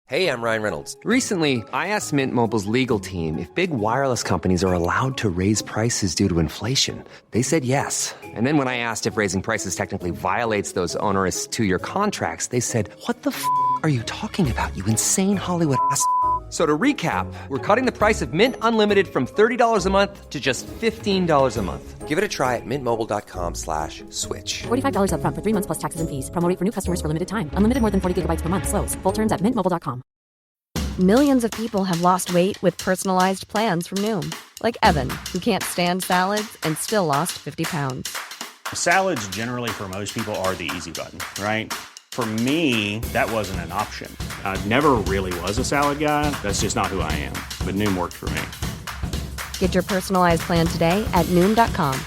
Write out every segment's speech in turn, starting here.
Hey, I'm Ryan Reynolds. Recently, I asked Mint Mobile's legal team if big wireless companies are allowed to raise prices due to inflation. They said yes. And then when I asked if raising prices technically violates those onerous two-year contracts, they said, "What the f*** are you talking about, you insane Hollywood ass?" So to recap, we're cutting the price of Mint Unlimited from $30 a month to just $15 a month. Give it a try at mintmobile.com/switch. $45 up front for 3 months plus taxes and fees. Promo rate for new customers for limited time. Unlimited more than 40 gigabytes per month. Slows full terms at mintmobile.com. Millions of people have lost weight with personalized plans from Noom. Like Evan, who can't stand salads and still lost 50 pounds. Salads generally for most people are the easy button, right? For me, that wasn't an option. I never really was a salad guy. That's just not who I am. But Noom worked for me. Get your personalized plan today at Noom.com.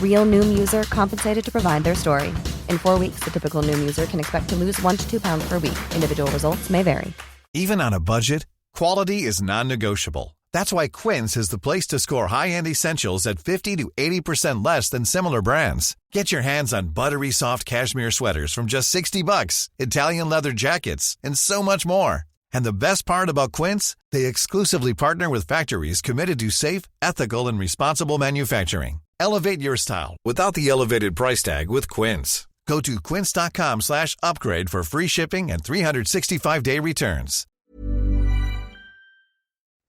Real Noom user compensated to provide their story. In 4 weeks, the typical Noom user can expect to lose 1 to 2 pounds per week. Individual results may vary. Even on a budget, quality is non-negotiable. That's why Quince is the place to score high-end essentials at 50 to 80% less than similar brands. Get your hands on buttery soft cashmere sweaters from just $60, Italian leather jackets, and so much more. And the best part about Quince, they exclusively partner with factories committed to safe, ethical, and responsible manufacturing. Elevate your style without the elevated price tag with Quince. Go to quince.com/upgrade for free shipping and 365-day returns.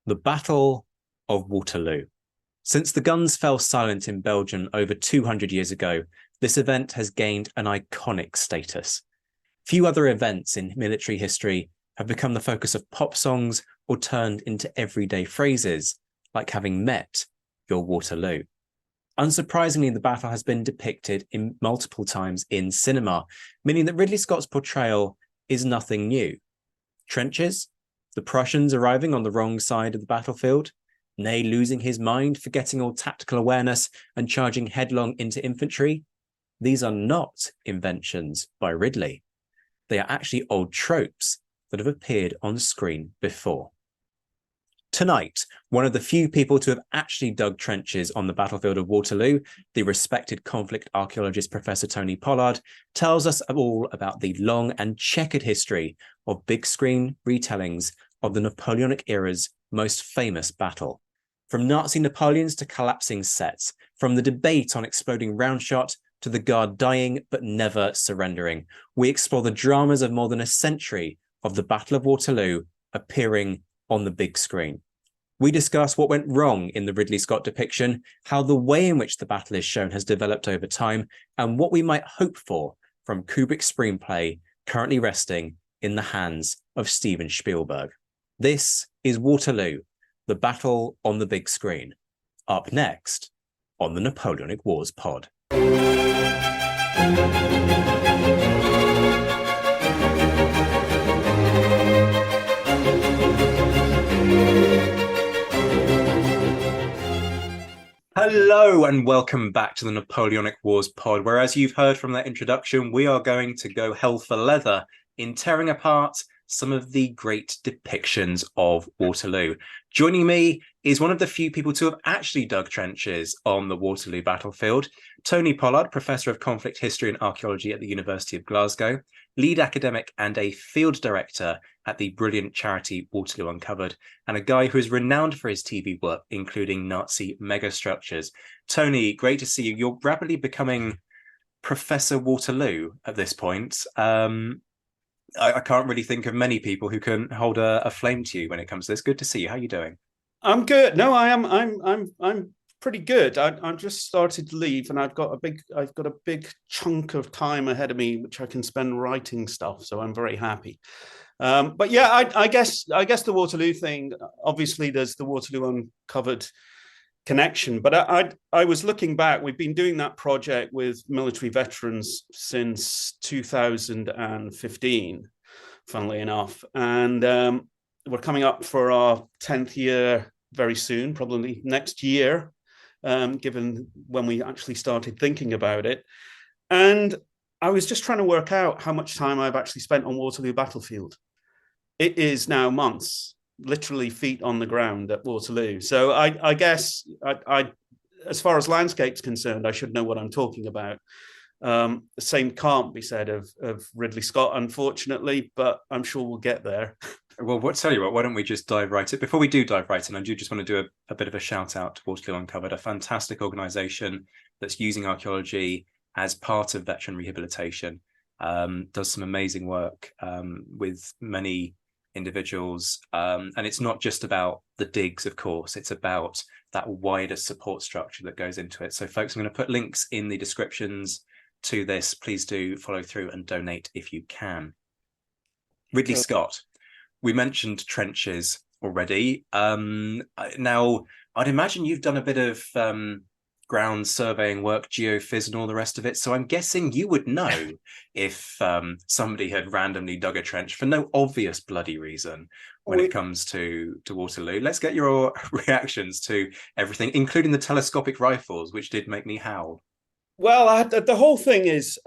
The Battle of Waterloo. Since the guns fell silent in Belgium over 200 years ago, this event has gained an iconic status. Few other events in military history have become the focus of pop songs or turned into everyday phrases, like having met your Waterloo. Unsurprisingly, the battle has been depicted in multiple times in cinema, meaning that Ridley Scott's portrayal is nothing new. Trenches, the Prussians arriving on the wrong side of the battlefield, Ney losing his mind, forgetting all tactical awareness and charging headlong into infantry. These are not inventions by Ridley. They are actually old tropes that have appeared on screen before. Tonight, one of the few people to have actually dug trenches on the battlefield of Waterloo, the respected conflict archaeologist Professor Tony Pollard, tells us all about the long and checkered history of big screen retellings of the Napoleonic era's most famous battle. From Nazi Napoleons to collapsing sets, from the debate on exploding round shot to the Guard dying but never surrendering, we explore the dramas of more than a century of the Battle of Waterloo appearing on the big screen. We discuss what went wrong in the Ridley Scott depiction, how the way in which the battle is shown has developed over time, and what we might hope for from Kubrick's screenplay currently resting in the hands of Steven Spielberg. This is Waterloo, the battle on the big screen. Up next on the Napoleonic Wars pod. Hello and welcome back to the Napoleonic Wars pod, where, as you've heard from that introduction, we are going to go hell for leather in tearing apart some of the great depictions of Waterloo. Joining me is one of the few people to have actually dug trenches on the Waterloo battlefield, Tony Pollard, Professor of Conflict History and Archaeology at the University of Glasgow, lead academic and a field director at the brilliant charity Waterloo Uncovered, and a guy who is renowned for his TV work, including Nazi megastructures. Tony, great to see you. You're rapidly becoming Professor Waterloo at this point. I can't really think of many people who can hold a flame to you when it comes to this. Good to see you. How are you doing? I'm good. No, I am. I'm pretty good. I just started to leave, and I've got a big chunk of time ahead of me, which I can spend writing stuff. So I'm very happy. But yeah, I guess the Waterloo thing. Obviously, there's the Waterloo Uncovered connection. But I was looking back. We've been doing that project with military veterans since 2015, funnily enough, and we're coming up for our 10th year very soon, probably next year, given when we actually started thinking about it. And I was just trying to work out how much time I've actually spent on Waterloo battlefield. It is now months, literally feet on the ground at Waterloo. So I guess I as far as landscape's concerned, I should know what I'm talking about. The same can't be said of Ridley Scott, unfortunately, but I'm sure we'll get there. Well, tell you what, why don't we just dive right in? Before we do dive right in, I do just want to do a bit of a shout out to Waterloo Uncovered, a fantastic organisation that's using archaeology as part of veteran rehabilitation. Does some amazing work with many individuals. And it's not just about the digs, of course, it's about that wider support structure that goes into it. So folks, I'm going to put links in the descriptions to this. Please do follow through and donate if you can. Ridley Scott, we mentioned trenches already. Now, I'd imagine you've done a bit of ground surveying work, geophys and all the rest of it. So I'm guessing you would know if somebody had randomly dug a trench for no obvious bloody reason when it comes to Waterloo. Let's get your reactions to everything, including the telescopic rifles, which did make me howl. Well, the whole thing is,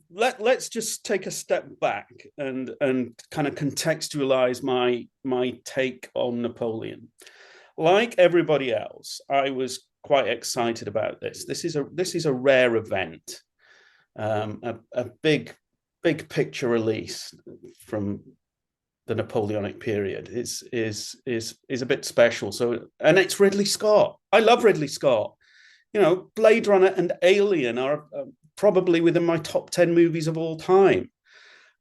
let's just take a step back and kind of contextualize my take on Napoleon. Like everybody else, I was quite excited about this. This is a rare event, a big picture release from the Napoleonic period is a bit special. So, and it's Ridley Scott. I love Ridley Scott. You know, Blade Runner and Alien are probably within my top 10 movies of all time.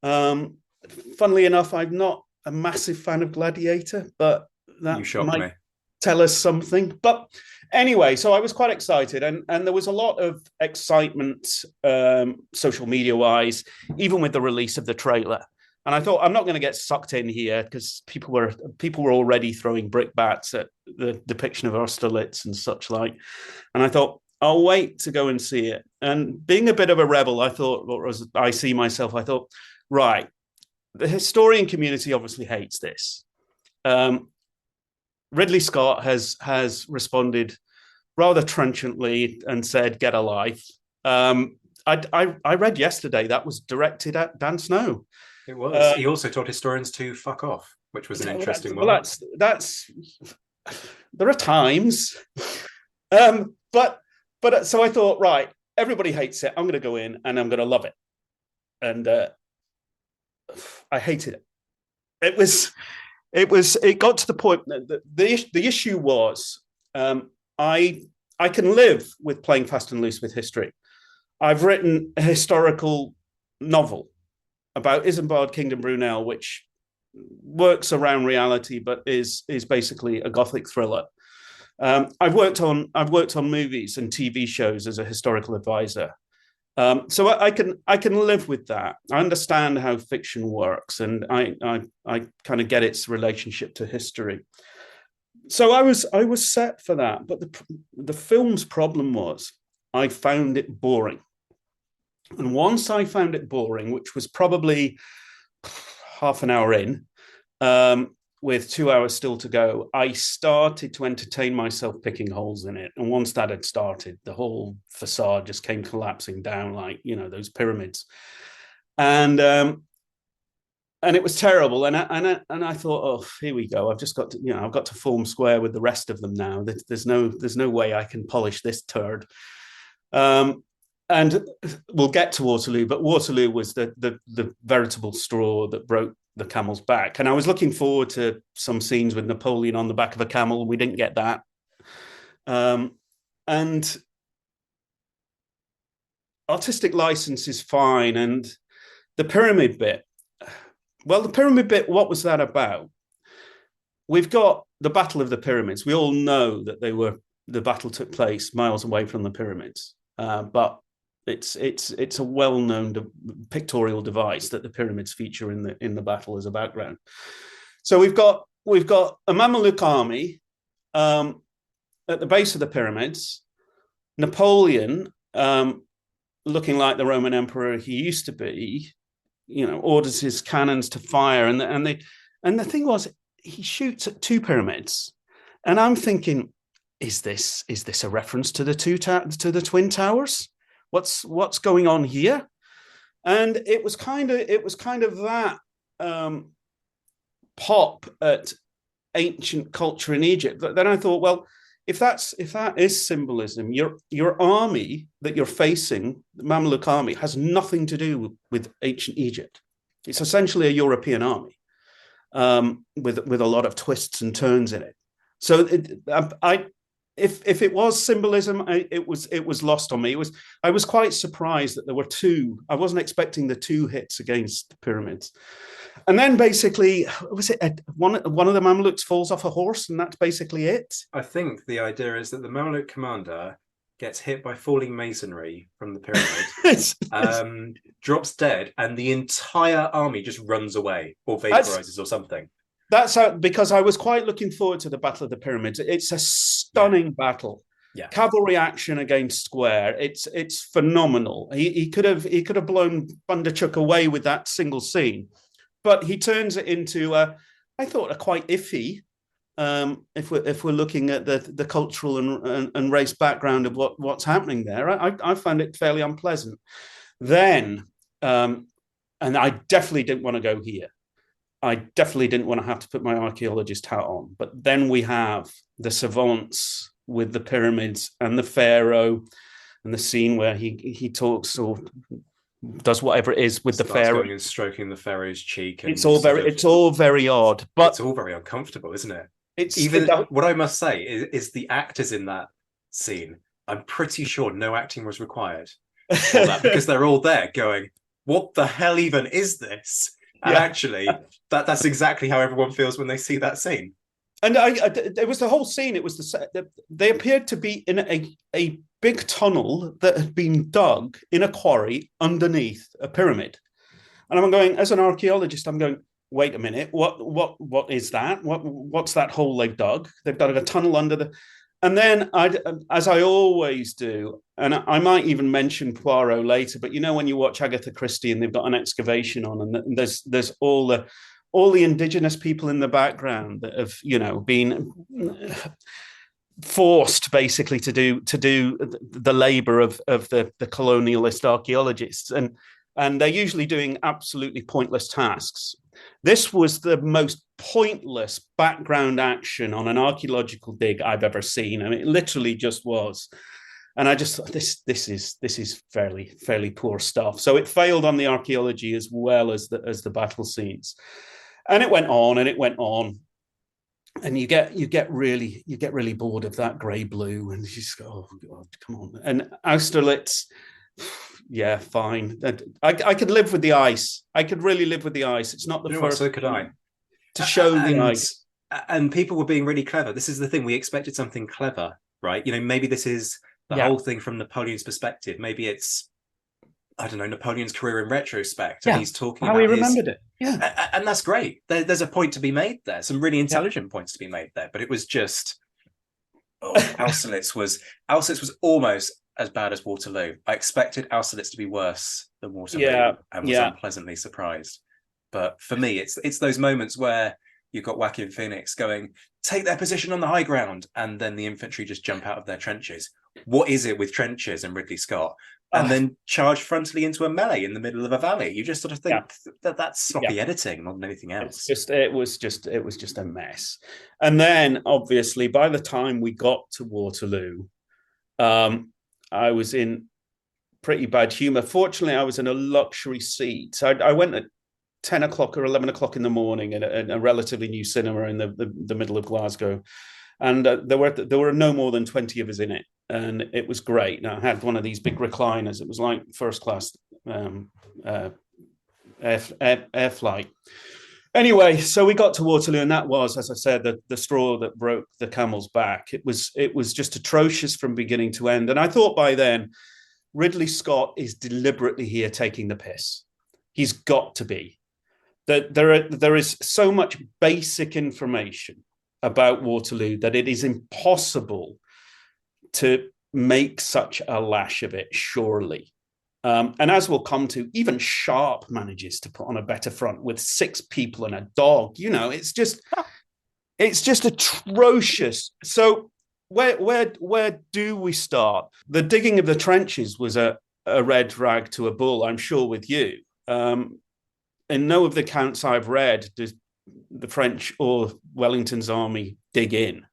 Funnily enough, I'm not a massive fan of Gladiator, but that might tell us something. But anyway, so I was quite excited, and there was a lot of excitement social media-wise, even with the release of the trailer. And I thought, I'm not going to get sucked in here because people were already throwing brickbats at the depiction of Austerlitz and such like. And I thought, I'll wait to go and see it. And being a bit of a rebel, I thought, or as I see myself, I thought, right, the historian community obviously hates this. Ridley Scott has responded rather trenchantly and said, get a life. I read yesterday that was directed at Dan Snow. It was. He also told historians to fuck off, which was an interesting one. Well, that's there are times, but so I thought, right, everybody hates it. I'm going to go in and I'm going to love it, and I hated it. It got to the point that the issue was I can live with playing fast and loose with history. I've written a historical novel about Isambard Kingdom Brunel, which works around reality, but is basically a Gothic thriller. I've worked on movies and TV shows as a historical advisor, so I can live with that. I understand how fiction works, and I kind of get its relationship to history. So I was set for that, but the film's problem was I found it boring. And once I found it boring, which was probably half an hour in, with 2 hours still to go, I started to entertain myself picking holes in it. And once that had started, the whole facade just came collapsing down like, you know, those pyramids. And it was terrible. And I thought, oh, here we go. I've just got to, I've got to form square with the rest of them now. There's no way I can polish this turd. And we'll get to Waterloo, but Waterloo was the veritable straw that broke the camel's back. And I was looking forward to some scenes with Napoleon on the back of a camel. We didn't get that. And artistic license is fine. And the pyramid bit, what was that about? We've got the Battle of the Pyramids. We all know that the battle took place miles away from the pyramids. But it's a well-known pictorial device that the pyramids feature in the battle as a background. So we've got a Mamluk army at the base of the pyramids. Napoleon, looking like the Roman emperor he used to be, orders his cannons to fire, and the thing was, he shoots at two pyramids, and I'm thinking, is this a reference to the Twin Towers? What's going on here? And it was kind of that pop at ancient culture in Egypt. But then I thought, well, if that is symbolism, your army that you're facing, the Mamluk army, has nothing to do with ancient Egypt. It's essentially a European army. with a lot of twists and turns in it. So if it was symbolism, it was lost on me. I was quite surprised that there were two. I wasn't expecting the two hits against the pyramids. And then basically, was it one of the Mamluks falls off a horse, and that's basically it? I think the idea is that the Mamluk commander gets hit by falling masonry from the pyramid, drops dead, and the entire army just runs away or vaporizes or something. That's because I was quite looking forward to the Battle of the Pyramids. It's a stunning battle. Yeah. Cavalry action against square. It's phenomenal. He could have blown Bunderchuk away with that single scene, but he turns it into I thought a quite iffy. If we're looking at the cultural and race background of what's happening there, I found it fairly unpleasant. Then, and I definitely didn't want to go here. I definitely didn't want to have to put my archaeologist hat on. But then we have the savants with the pyramids and the pharaoh, and the scene where he talks or does whatever it is with the pharaoh and stroking the pharaoh's cheek. And it's all very odd, but it's all very uncomfortable, isn't it? It's even what I must say is the actors in that scene. I'm pretty sure no acting was required for that, because they're all there going, "What the hell even is this?" And actually, that's exactly how everyone feels when they see that scene. And it was the whole scene. It was they appeared to be in a big tunnel that had been dug in a quarry underneath a pyramid. And I'm going, as an archaeologist, I'm going, wait a minute, what is that? What's that hole they've dug? They've dug a tunnel under the... And then, as I always do, and I might even mention Poirot later, but when you watch Agatha Christie and they've got an excavation on, and there's all the indigenous people in the background that have, been forced basically to do the labor of the colonialist archaeologists, and they're usually doing absolutely pointless tasks. This was the most pointless background action on an archaeological dig I've ever seen. I mean, it literally just was. And I just thought, this is fairly poor stuff. So it failed on the archaeology as well as the battle scenes. And it went on and it went on. And you get really bored of that grey blue, and you just go, oh God, come on. And Austerlitz, yeah, fine. I could live with the ice. I could really live with the ice. It's not the first. So could I. To show the ice. And people were being really clever. This is the thing. We expected something clever, right? Maybe this is the whole thing from Napoleon's perspective. Maybe it's, I don't know, Napoleon's career in retrospect. And he's talking how about he remembered it. Yeah. And that's great. There's a point to be made there. Some really intelligent points to be made there. But it was just, Austerlitz was almost as bad as Waterloo. I expected Austerlitz to be worse than Waterloo, and was unpleasantly surprised. But for me, it's those moments where you've got Joaquin Phoenix going, take their position on the high ground, and then the infantry just jump out of their trenches. What is it with trenches and Ridley Scott? And then charge frontally into a melee in the middle of a valley. You just sort of think that's sloppy editing more than anything else. It was just a mess. And then obviously by the time we got to Waterloo, I was in pretty bad humor. Fortunately, I was in a luxury seat. So I went at 10 o'clock or 11 o'clock in the morning at a relatively new cinema in the middle of Glasgow. And there were no more than 20 of us in it. And it was great. Now, I had one of these big recliners. It was like first class air flight. Anyway, so we got to Waterloo, and that was, as I said, the straw that broke the camel's back. It was just atrocious from beginning to end. And I thought by then, Ridley Scott is deliberately here taking the piss. He's got to be. There is so much basic information about Waterloo that it is impossible to make such a lash of it, surely. And as we'll come to, even Sharp manages to put on a better front with 6 people and a dog. It's just atrocious. So where do we start? The digging of the trenches was a red rag to a bull, I'm sure, with you. In no of the accounts I've read does the French or Wellington's army dig in.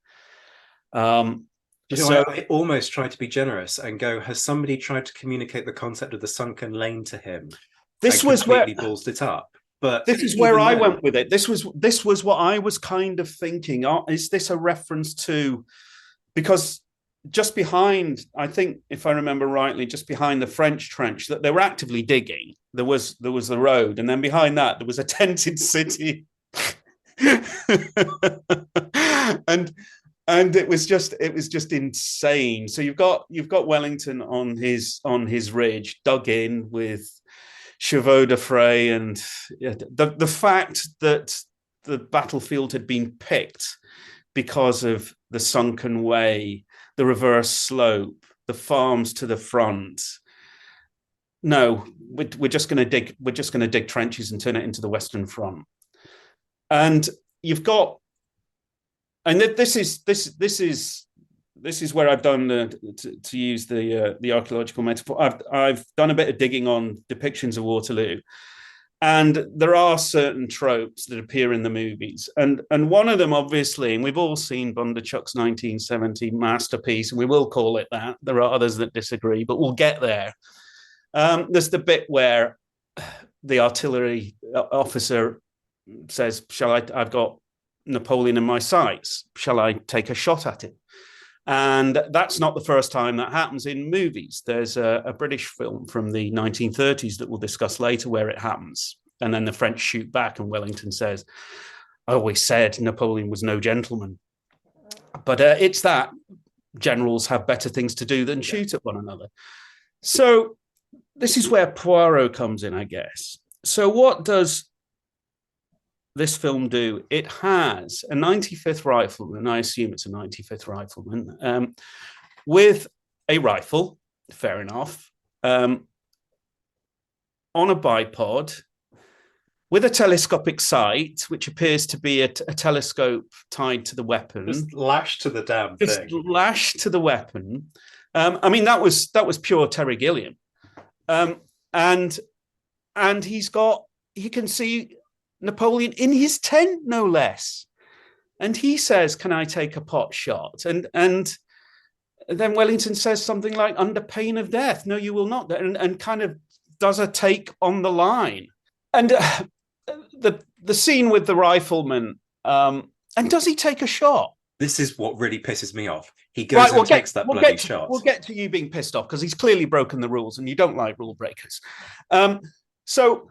I almost tried to be generous and go, has somebody tried to communicate the concept of the sunken lane to him? This was where ballsed it up. But this is where I went with it. This was what I was kind of thinking. Is this a reference to, because just behind, I think, if I remember rightly, just behind the French trench that they were actively digging, there was the road, and then behind that there was a tented city, and it was just insane. So you've got Wellington on his ridge, dug in with chevaux de fray, and the fact that the battlefield had been picked because of the sunken way, the reverse slope, the farms to the front. No, we're just going to dig. We're just going to dig trenches and turn it into the Western Front. And you've got, and this is where I've done to use the archaeological metaphor. I've done a bit of digging on depictions of Waterloo, and there are certain tropes that appear in the movies, and one of them, obviously, and we've all seen Bondarchuk's 1970 masterpiece, and we will call it that. There are others that disagree, but we'll get there. There's the bit where the artillery officer says, I've got Napoleon in my sights. Shall I take a shot at him? And that's not the first time that happens in movies. There's a British film from the 1930s that we'll discuss later where it happens. And then the French shoot back and Wellington says, I always said Napoleon was no gentleman. But it's that generals have better things to do than shoot at one another. So this is where Poirot comes in, I guess. So what does this film do? It has a 95th rifleman, I assume it's a 95th rifleman, with a rifle, fair enough, on a bipod, with a telescopic sight, which appears to be a telescope tied to the weapon. Just lashed to the damn thing. Just lashed to the weapon. I mean, that was pure Terry Gilliam. And he can see Napoleon in his tent, no less. And he says, can I take a pot shot? And then Wellington says something like, under pain of death, no, you will not. And kind of does a take on the line. And the scene with the rifleman, and does he take a shot? This is what really pisses me off. He goes and takes that bloody shot. We'll get to you being pissed off because he's clearly broken the rules and you don't like rule breakers. So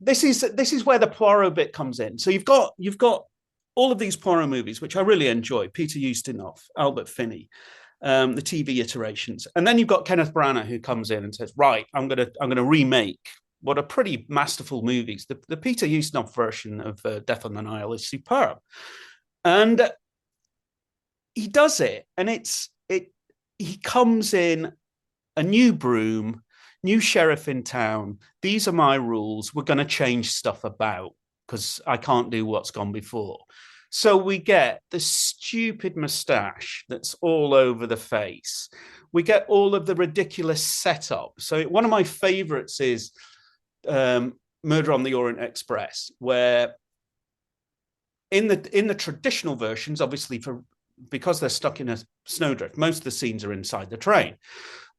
this is where the Poirot bit comes in. So you've got all of these Poirot movies, which I really enjoy. Peter Ustinov, Albert Finney, the TV iterations, and then you've got Kenneth Branagh who comes in and says, "Right, I'm gonna remake what are pretty masterful movies." The Peter Ustinov version of Death on the Nile is superb, and he does it, and he comes in a new broom, new sheriff in town. These are my rules. We're going to change stuff about because I can't do what's gone before. So we get the stupid mustache that's all over the face. We get all of the ridiculous setup. So one of my favorites is Murder on the Orient Express, where in the traditional versions, obviously because they're stuck in a snowdrift, most of the scenes are inside the train.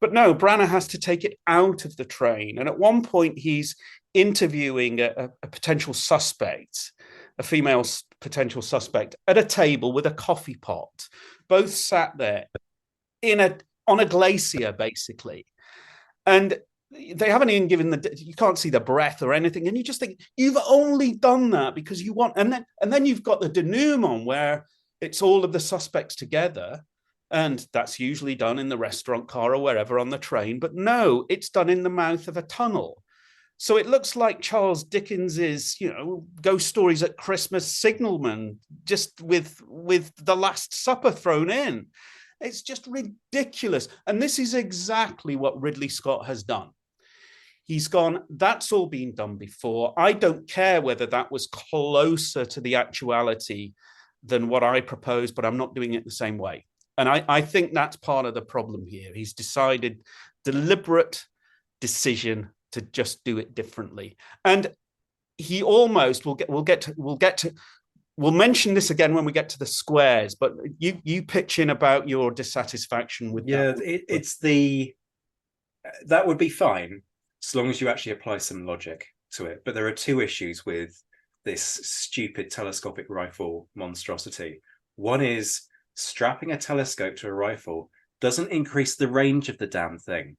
But no, Branagh has to take it out of the train. And at one point, he's interviewing a potential suspect, a female potential suspect, at a table with a coffee pot, both sat there on a glacier, basically. And they haven't even given you can't see the breath or anything. And you just think, you've only done that because you want, and then you've got the denouement where it's all of the suspects together. And that's usually done in the restaurant car or wherever on the train. But no, it's done in the mouth of a tunnel. So it looks like Charles Dickens's, Ghost Stories at Christmas signalman, just with the Last Supper thrown in. It's just ridiculous. And this is exactly what Ridley Scott has done. He's gone, that's all been done before. I don't care whether that was closer to the actuality than what I proposed, but I'm not doing it the same way. And I think that's part of the problem here. He's decided, deliberate decision to just do it differently. And he almost, we'll mention this again when we get to the squares, but you pitch in about your dissatisfaction with that. That would be fine, as long as you actually apply some logic. to it, but there are two issues with this stupid telescopic rifle monstrosity. One is strapping a telescope to a rifle doesn't increase the range of the damn thing.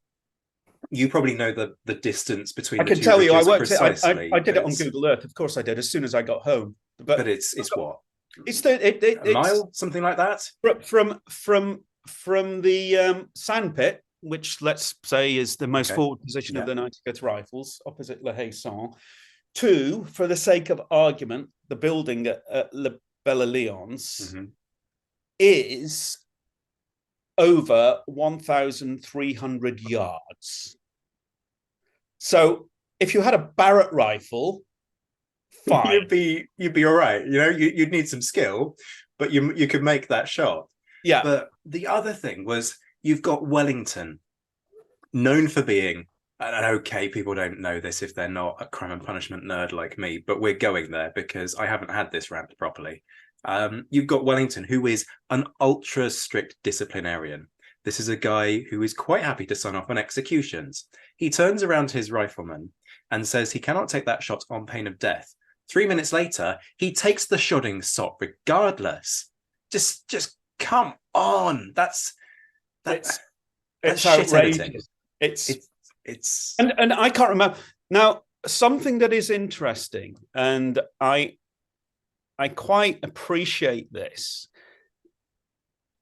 You probably know the distance between. I can tell you, I worked it. I did it on Google Earth. Of course, I did as soon as I got home. But it's what? It's a mile, something like that. From the sandpit, which let's say is the most forward position of the 95th Rifles, opposite Le Haisson, to, for the sake of argument, the building at Le Belle Alliance is over 1,300 yards. So if you had a Barrett rifle, fine. you'd be all right. You know, you'd need some skill, but you could make that shot. Yeah. But the other thing was you've got Wellington, known for being, and okay, people don't know this if they're not a crime and punishment nerd like me, but we're going there because I haven't had this rant properly. You've got Wellington, who is an ultra strict disciplinarian. This is a guy who is quite happy to sign off on executions. He turns around to his rifleman and says he cannot take that shot on pain of death. 3 minutes later, he takes the shodding shot regardless. Just come on. That's outrageous. It's and I can't remember now. Something that is interesting, and I quite appreciate this.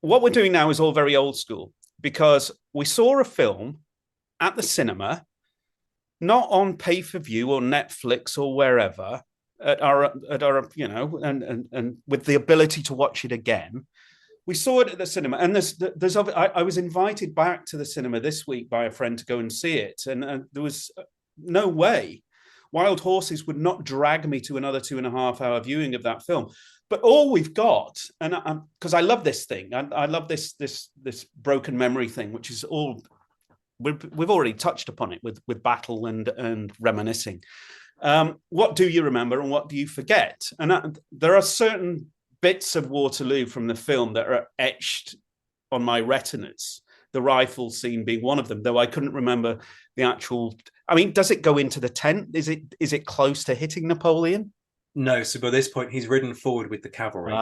What we're doing now is all very old school because we saw a film at the cinema, not on pay-per-view or Netflix or wherever, at our and with the ability to watch it again. We saw it at the cinema, and I was invited back to the cinema this week by a friend to go and see it, and there was no way Wild Horses would not drag me to another 2.5 hour viewing of that film. But all we've got, and because I love this thing, I love this broken memory thing, which is all we've already touched upon it with battle and reminiscing. What do you remember and what do you forget? And there are certain bits of Waterloo from the film that are etched on my retinas. The rifle scene being one of them, though I couldn't remember the actual. I mean, does it go into the tent? Is it close to hitting Napoleon? No, so by this point he's ridden forward with the cavalry,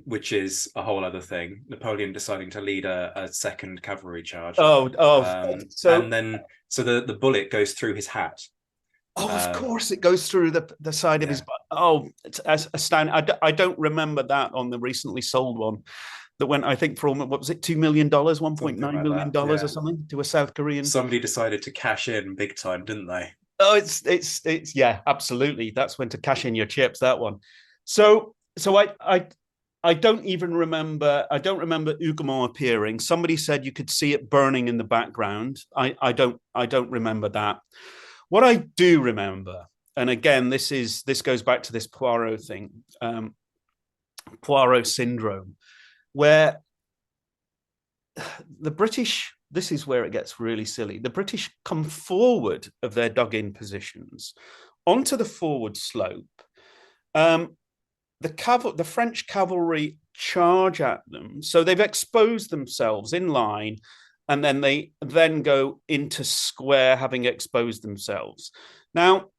which is a whole other thing. Napoleon deciding to lead a second cavalry charge. So the bullet goes through his hat. Oh, of course, it goes through the side of his butt. Oh, it's astounding. I don't remember that on the recently sold one that went, I think, for what was it, $2 million, $1.9 million or something to a South Korean. Somebody decided to cash in big time, didn't they? Oh, it's yeah, absolutely. That's when to cash in your chips. That one. So I don't even remember. I don't remember Huguemont appearing. Somebody said you could see it burning in the background. I don't remember that. What I do remember, and again, this goes back to this Poirot thing, Poirot syndrome, where the British, this is where it gets really silly. The British come forward of their dug-in positions onto the forward slope. The French cavalry charge at them. So they've exposed themselves in line, and then they go into square, having exposed themselves. Now,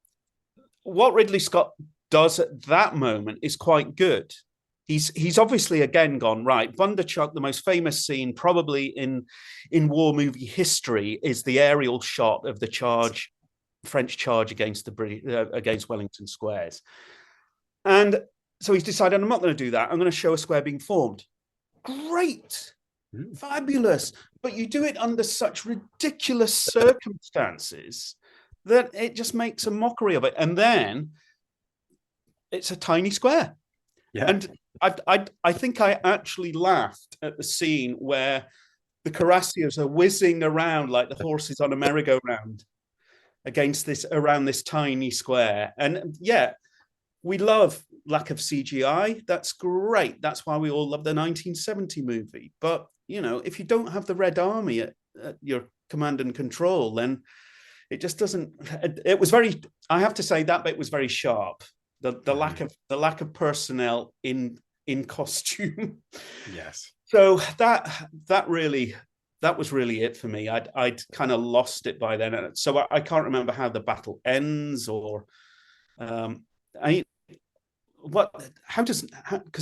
what Ridley Scott does at that moment is quite good. He's obviously again gone, right, Bunderchuck, the most famous scene probably in war movie history, is the aerial shot of the charge, French charge against against Wellington squares. And so he's decided, I'm not going to do that. I'm going to show a square being formed. Great. Fabulous. But you do it under such ridiculous circumstances that it just makes a mockery of it. And then it's a tiny square. Yeah. And I think I actually laughed at the scene where the cuirassiers are whizzing around like the horses on a merry-go-round around this tiny square. And yeah, we love lack of CGI. That's great. That's why we all love the 1970 movie. But, you know, if you don't have the Red Army at your command and control, then it just doesn't. It was very, I have to say, that bit was very sharp. The lack of personnel in costume. Yes. So that really that was really it for me. I'd kind of lost it by then, so I can't remember how the battle ends, or because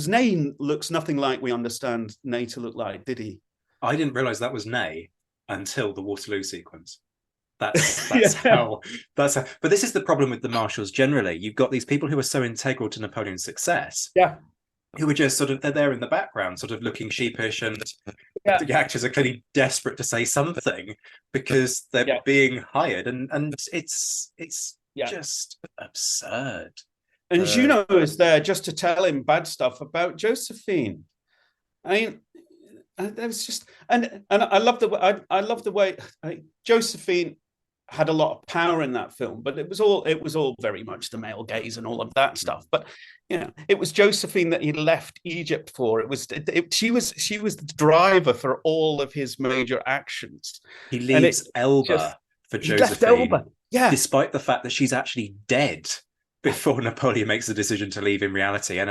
Ney looks nothing like we understand Ney to look like, did he? I didn't realize that was Ney until the Waterloo sequence. That's how. But this is the problem with the marshals generally. You've got these people who are so integral to Napoleon's success. Yeah. Who are just sort of, they're there in the background, sort of looking sheepish, and the actors are clearly desperate to say something because they're being hired, and it's just absurd. And Juno is there just to tell him bad stuff about Josephine. I mean, it was just, and I love the way Josephine had a lot of power in that film, but it was all very much the male gaze and all of that stuff. But it was Josephine that he left Egypt for. She was the driver for all of his major actions. He leaves Elba for Josephine, despite the fact that she's actually dead before Napoleon makes the decision to leave in reality. And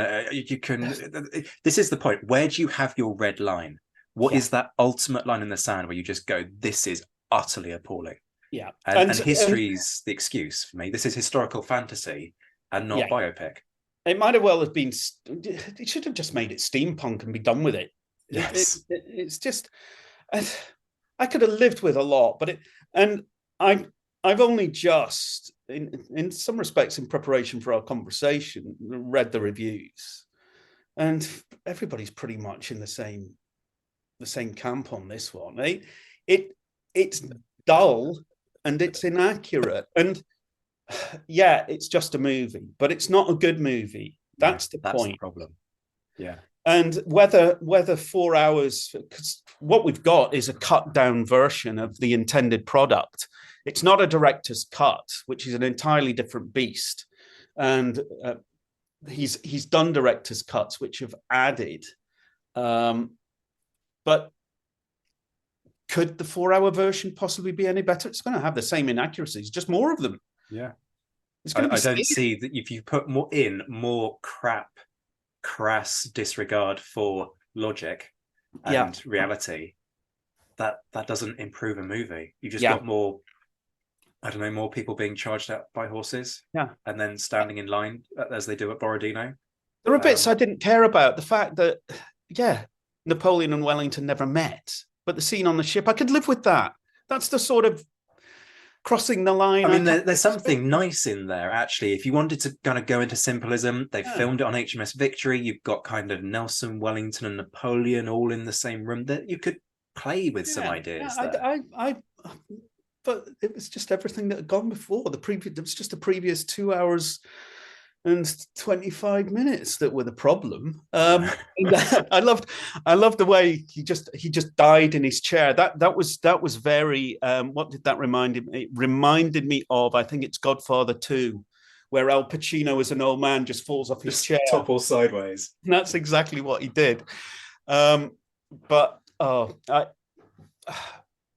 this is the point. Where do you have your red line? What is that ultimate line in the sand where you just go, this is utterly appalling? Yeah. And history's the excuse for me. This is historical fantasy and not biopic. It might have well have been, it should have just made it steampunk and be done with it. Yes. It's just, I could have lived with a lot, but I've only just, in some respects, in preparation for our conversation, read the reviews, and everybody's pretty much in the same camp on this one. It's dull and it's inaccurate, and it's just a movie, but it's not a good movie. That's the point. The problem. Yeah. And whether 4 hours, because what we've got is a cut down version of the intended product. It's not a director's cut, which is an entirely different beast. And he's done director's cuts, which have added. But could the 4 hour version possibly be any better? It's going to have the same inaccuracies, just more of them. Yeah. I don't see that if you put more crass disregard for logic and reality, that doesn't improve a movie. You just got more, I don't know, more people being charged out by horses, and then standing in line as they do at Borodino. There are bits I didn't care about. The fact that, Napoleon and Wellington never met, but the scene on the ship, I could live with that. That's the sort of crossing the line. I mean, there's something nice in there, actually. If you wanted to kind of go into symbolism, they filmed it on HMS Victory. You've got kind of Nelson, Wellington, and Napoleon all in the same room. That you could play with some ideas. But it was just everything that had gone before. It was just the previous 2 hours and 25 minutes that were the problem. I loved the way he just died in his chair. That was very. What did that remind him? It reminded me of, I think it's Godfather 2, where Al Pacino as an old man just falls off his chair, topple sideways. And that's exactly what he did.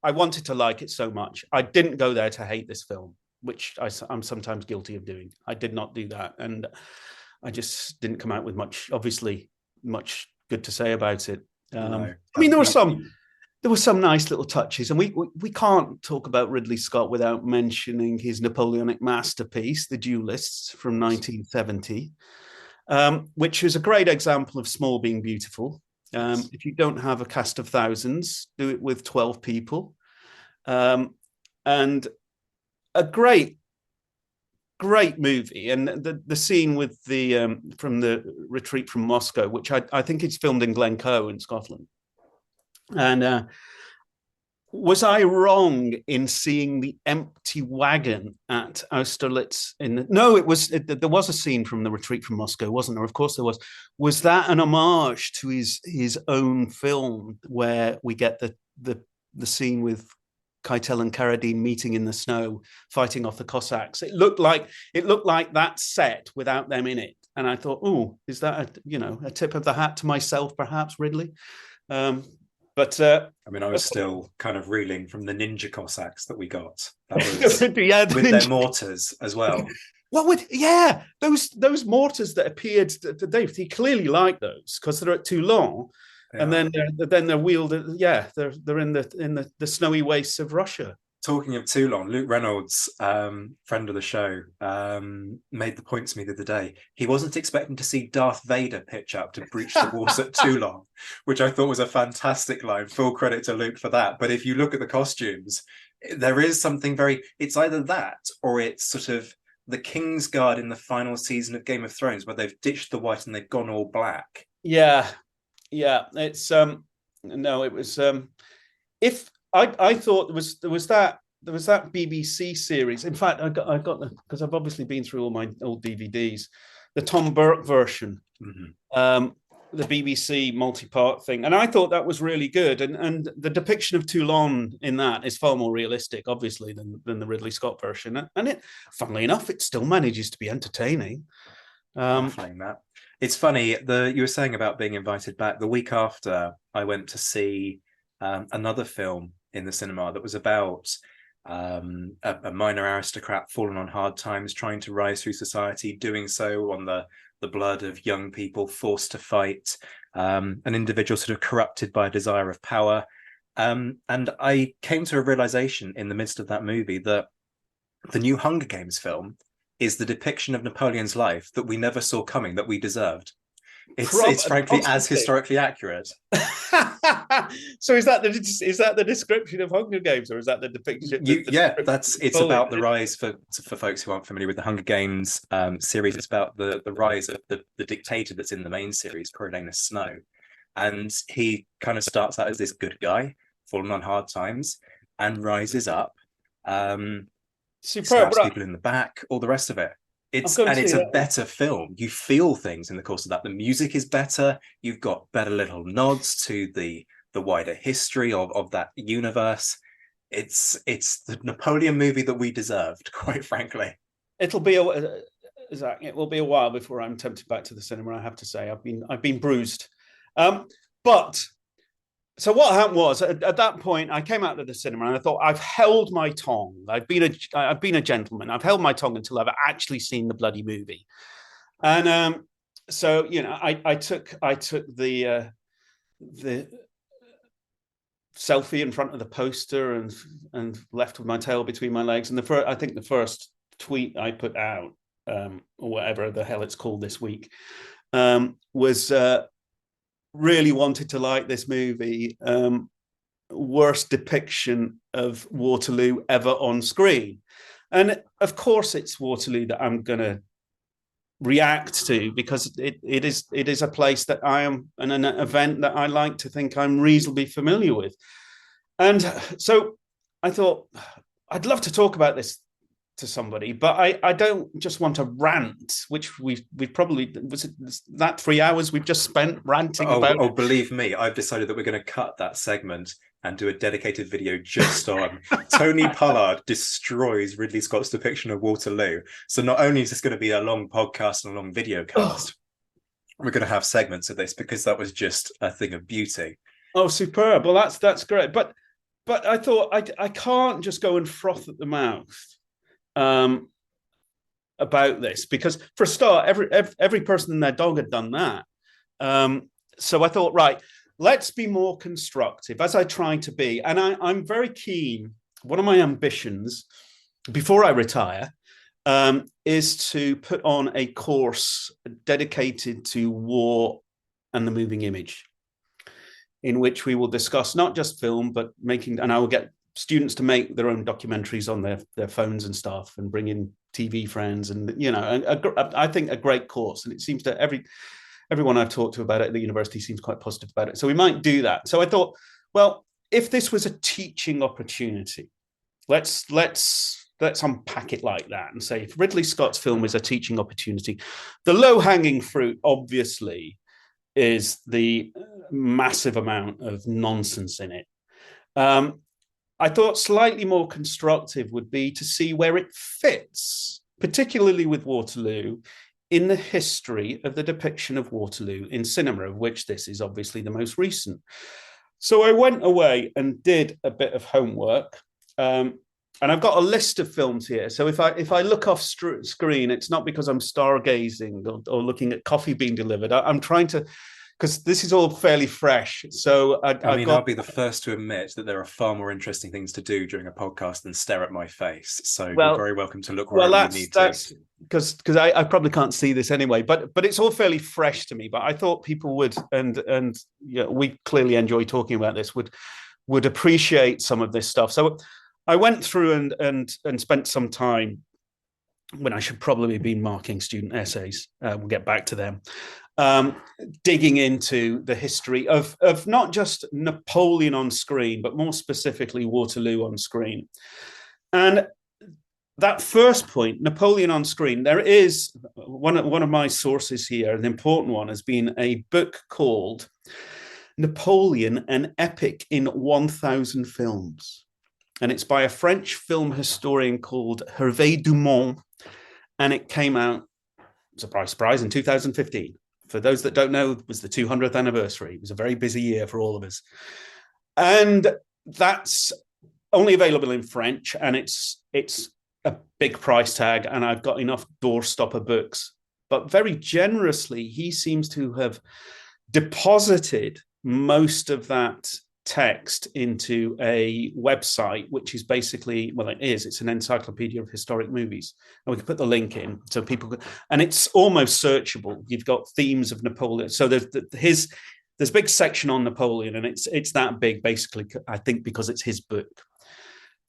I wanted to like it so much. I didn't go there to hate this film, which I'm sometimes guilty of doing. I did not do that. And I just didn't come out with much good to say about it. No, I mean, there were some nice little touches, and we can't talk about Ridley Scott without mentioning his Napoleonic masterpiece, The Duelists from 1970, which is a great example of small being beautiful. If you don't have a cast of thousands, do it with 12 people. And a great movie. And the scene with the from the retreat from Moscow, which I think is filmed in Glencoe in Scotland. And was I wrong in seeing the empty wagon at Austerlitz? There was a scene from the retreat from Moscow, wasn't there? Of course there was. Was that an homage to his own film, where we get the scene with Keitel and Carradine meeting in the snow, fighting off the Cossacks? It looked like that set without them in it. And I thought, oh, is that a tip of the hat to myself, perhaps, Ridley? But I was still kind of reeling from the ninja Cossacks that we got. That was with their mortars as well. Well, those mortars that appeared, he clearly liked those because they're at Toulon. And then they're wheeled. Yeah, they're in the snowy wastes of Russia. Talking of Toulon, Luke Reynolds, friend of the show, made the point to me the other day. He wasn't expecting to see Darth Vader pitch up to breach the walls at Toulon, which I thought was a fantastic line. Full credit to Luke for that. But if you look at the costumes, there is something it's either that or it's sort of the Kingsguard in the final season of Game of Thrones, where they've ditched the white and they've gone all black. Yeah. It's no, it was if I thought there was that BBC series. In fact, I got because I've obviously been through all my old DVDs, the Tom Burke version, the BBC multi-part thing, and I thought that was really good. And the depiction of Toulon in that is far more realistic, obviously, than the Ridley Scott version. And it, funnily enough, it still manages to be entertaining. That. It's funny, you were saying about being invited back. The week after, I went to see another film in the cinema that was about a minor aristocrat fallen on hard times, trying to rise through society, doing so on the blood of young people forced to fight, an individual sort of corrupted by a desire of power. And I came to a realization in the midst of that movie that the new Hunger Games film is the depiction of Napoleon's life that we never saw coming, that we deserved. It's frankly as historically accurate. So is that the description of Hunger Games, or is that the depiction? It's about the rise for folks who aren't familiar with the Hunger Games series. It's about the rise of the dictator that's in the main series, Coriolanus Snow, and he kind of starts out as this good guy, falling on hard times, and rises up. Stabs people in the back, all the rest of it. It's a better film. You feel things in the course of that. The music is better. You've got better little nods to the wider history of that universe. It's the Napoleon movie that we deserved, quite frankly. It will be a while before I'm tempted back to the cinema. I have to say, I've been bruised. But so what happened was at that point, I came out of the cinema and I thought, I've held my tongue. I've been a gentleman. I've held my tongue until I've actually seen the bloody movie. And so I took the selfie in front of the poster and left with my tail between my legs. And I think the first tweet I put out, or whatever the hell it's called this week, was really wanted to like this movie. Worst depiction of Waterloo ever on screen. And of course it's Waterloo that I'm going to react to, because it is a place that I am, and an event that I like to think I'm reasonably familiar with. And so I thought I'd love to talk about this to somebody, but I don't just want to rant, which we probably, was it that 3 hours we've just spent ranting about. Oh, believe me, I've decided that we're going to cut that segment and do a dedicated video just on Tony Pollard destroys Ridley Scott's depiction of Waterloo. So not only is this going to be a long podcast and a long video cast, we're going to have segments of this, because that was just a thing of beauty. Oh, superb. Well, that's great. But I thought I can't just go and froth at the mouth about this, because for a start, every person and their dog had done that. So I thought, right, let's be more constructive, as I try to be. And I'm very keen. One of my ambitions before I retire is to put on a course dedicated to war and the moving image, in which we will discuss not just film, but and I will get students to make their own documentaries on their phones and stuff, and bring in TV friends, and I think a great course. And it seems that everyone I've talked to about it at the university seems quite positive about it. So we might do that. So I thought, well, if this was a teaching opportunity, let's unpack it like that and say, if Ridley Scott's film is a teaching opportunity, the low-hanging fruit, obviously, is the massive amount of nonsense in it. I thought slightly more constructive would be to see where it fits, particularly with Waterloo, in the history of the depiction of Waterloo in cinema, of which this is obviously the most recent. So I went away and did a bit of homework, and I've got a list of films here. So if I look off screen, it's not because I'm stargazing or looking at coffee being delivered. I'm trying to because this is all fairly fresh. So I'll be the first to admit that there are far more interesting things to do during a podcast than stare at my face. So you're very welcome to look wherever you need to. Because I probably can't see this anyway, but it's all fairly fresh to me. But I thought people would, and we clearly enjoy talking about this, would appreciate some of this stuff. So I went through and spent some time when I should probably be marking student essays. We'll get back to them. Digging into the history of not just Napoleon on screen, but more specifically Waterloo on screen. And that first point, Napoleon on screen, there is one of my sources here, an important one, has been a book called Napoleon, an Epic in 1,000 Films. And it's by a French film historian called Hervé Dumont. And it came out, surprise, surprise, in 2015. For those that don't know, it was the 200th anniversary. It was a very busy year for all of us. And that's only available in French, and it's a big price tag, and I've got enough doorstopper books. But very generously, he seems to have deposited most of that text into a website, which is basically, it's an encyclopedia of historic movies. And we can put the link in so people can, and it's almost searchable. You've got themes of Napoleon. So there's a big section on Napoleon, and it's that big, basically, I think, because it's his book.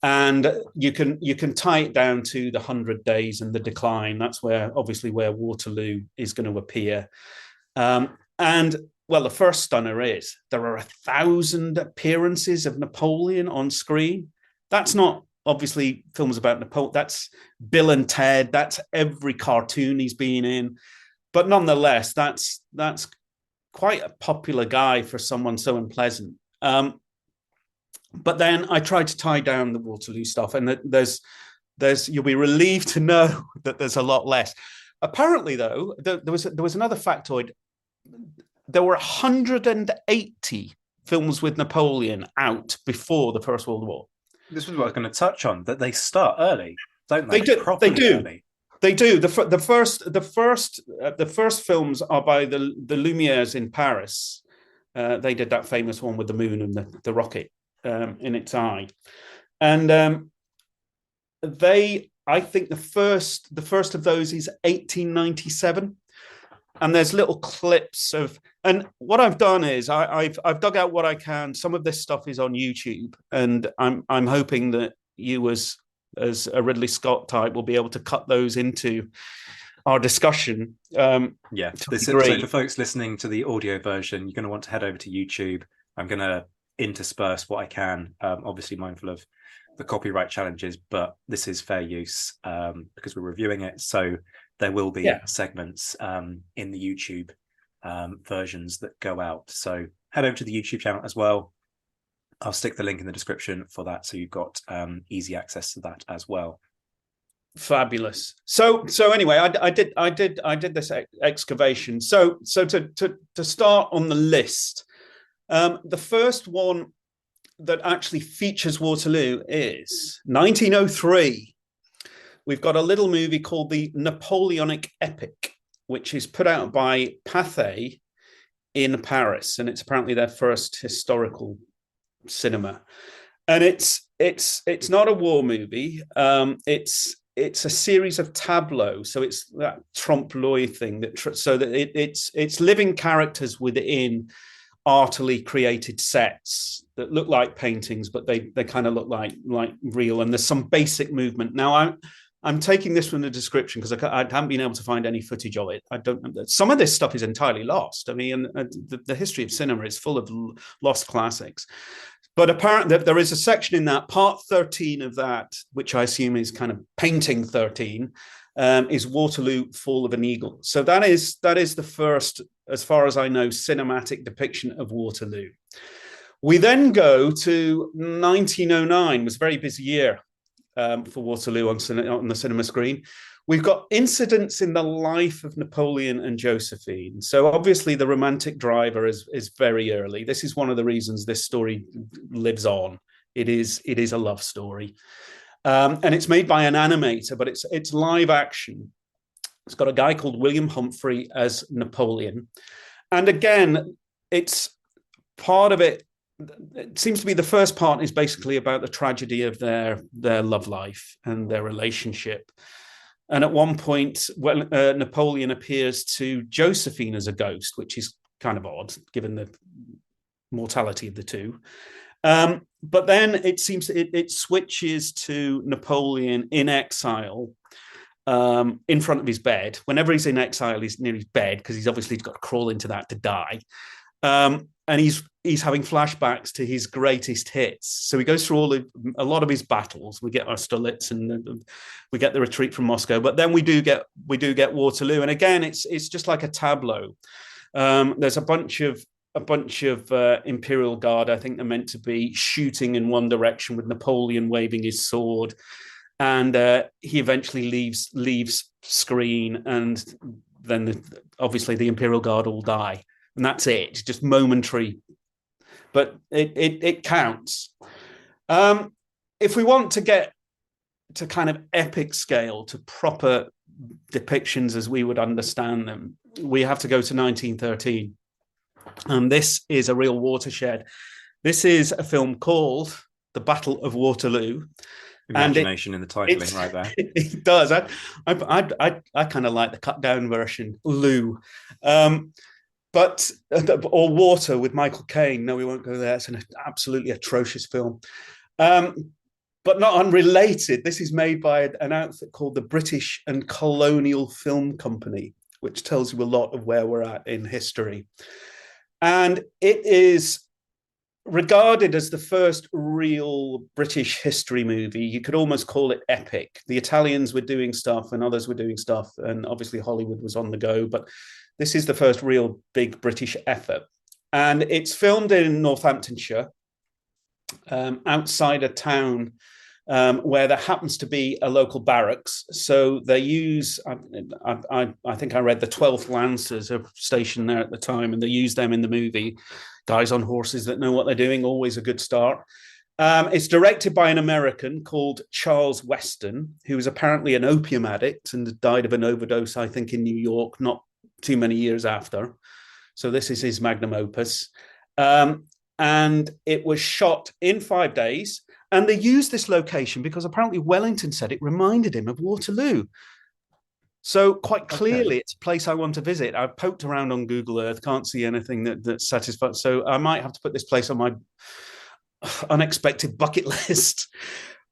And you can tie it down to the 100 Days and the Decline. That's where Waterloo is going to appear. Well, the first stunner is there are 1,000 appearances of Napoleon on screen. That's not obviously films about Napoleon. That's Bill and Ted. That's every cartoon he's been in. But nonetheless, that's quite a popular guy for someone so unpleasant. But then I tried to tie down the Waterloo stuff, and there's you'll be relieved to know that there's a lot less. Apparently, though, there was another factoid. There were 180 films with Napoleon out before the First World War. This was what I was going to touch on, that they start early, don't they? They do. Early. They do. The first films are by the Lumières in Paris. They did that famous one with the moon and the rocket in its eye. And I think the first of those is 1897. And there's little clips of, and what I've done is I've dug out what I can. Some of this stuff is on YouTube, and I'm hoping that you as a Ridley Scott type will be able to cut those into our discussion. So for folks listening to the audio version, you're going to want to head over to YouTube. I'm going to intersperse what I can, obviously mindful of the copyright challenges, but this is fair use because we're reviewing it. So there will be segments in the YouTube versions that go out. So head over to the YouTube channel as well. I'll stick the link in the description for that, so you've got easy access to that as well. Fabulous. So anyway, I did this excavation. So to start on the list, the first one that actually features Waterloo is 1903. We've got a little movie called the Napoleonic Epic, which is put out by Pathé in Paris, and it's apparently their first historical cinema. And it's not a war movie. It's a series of tableaux, so it's that trompe-l'oeil thing that it's living characters within artily created sets that look like paintings, but they kind of look like real. And there's some basic movement. Now I'm taking this from the description because I haven't been able to find any footage of it. Some of this stuff is entirely lost. I mean, the history of cinema is full of lost classics. But apparently there is a section in that, part 13 of that, which I assume is kind of painting 13, is Waterloo, Fall of an Eagle. So that is the first, as far as I know, cinematic depiction of Waterloo. We then go to 1909. It was a very busy year for Waterloo on the cinema screen. We've got incidents in the life of Napoleon and Josephine. So obviously the romantic driver is very early. This is one of the reasons this story lives on. It is a love story. And it's made by an animator, but it's live action. It's got a guy called William Humphrey as Napoleon. And again, it's part of it. It seems to be the first part is basically about the tragedy of their love life and their relationship. And at one point, Napoleon appears to Josephine as a ghost, which is kind of odd given the mortality of the two. But then it seems it switches to Napoleon in exile, in front of his bed. Whenever he's in exile, he's near his bed because he's obviously got to crawl into that to die. And he's having flashbacks to his greatest hits. So he goes through a lot of his battles. We get Austerlitz and we get the retreat from Moscow, but then we do get Waterloo. And again, it's just like a tableau. There's a bunch of Imperial Guard. I think they're meant to be shooting in one direction with Napoleon waving his sword, and he eventually leaves screen, and then obviously the Imperial Guard all die. And that's it. It's just momentary, but it counts. If we want to get to kind of epic scale, to proper depictions as we would understand them, we have to go to 1913. And this is a real watershed. This is a film called The Battle of Waterloo. Imagination in the titling right there. It does. I kind of like the cut down version, Lou. But or Water with Michael Caine. No, we won't go there. It's an absolutely atrocious film. But not unrelated. This is made by an outfit called the British and Colonial Film Company, which tells you a lot of where we're at in history. And it is regarded as the first real British history movie. You could almost call it epic. The Italians were doing stuff and others were doing stuff, and obviously Hollywood was on the go, but this is the first real big British effort. And it's filmed in Northamptonshire, outside a town where there happens to be a local barracks. So they use, I think I read the 12th Lancers are stationed there at the time, and they use them in the movie. Guys on horses that know what they're doing, always a good start. It's directed by an American called Charles Weston, who was apparently an opium addict and died of an overdose, I think, in New York, not too many years after. So this is his magnum opus. And it was shot in 5 days. And they used this location because apparently Wellington said it reminded him of Waterloo. So quite clearly, It's a place I want to visit. I've poked around on Google Earth, can't see anything that's satisfied. So I might have to put this place on my unexpected bucket list.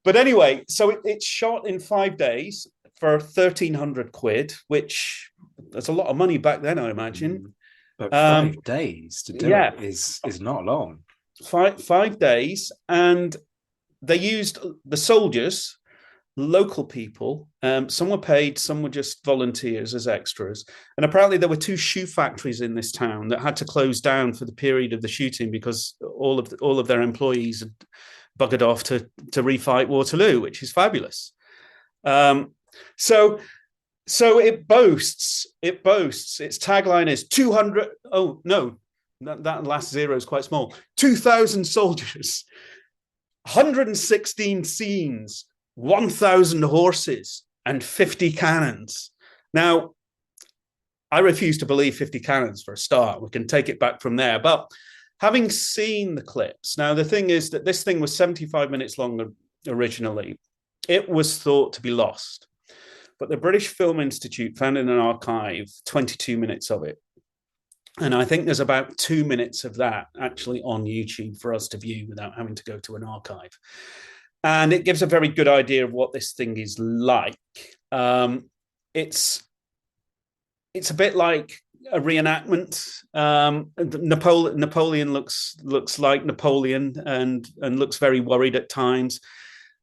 But anyway, so it's shot in 5 days for 1,300 quid, which that's a lot of money back then, I imagine. But 5 days to do it is not long. 5 days, and they used the soldiers, local people. Some were paid, some were just volunteers as extras. And apparently there were 2 shoe factories in this town that had to close down for the period of the shooting because all of their employees had buggered off to refight Waterloo, which is fabulous. So it boasts. Its tagline is 200. Oh no, that last zero is quite small. 2,000 soldiers, 116 scenes, 1,000 horses, and 50 cannons. Now, I refuse to believe 50 cannons for a start. We can take it back from there. But having seen the clips, now the thing is that this thing was 75 minutes long originally. It was thought to be lost. But the British Film Institute found in an archive 22 minutes of it. And I think there's about 2 minutes of that actually on YouTube for us to view without having to go to an archive. And it gives a very good idea of what this thing is like. It's a bit like a reenactment. Napoleon looks like Napoleon and looks very worried at times.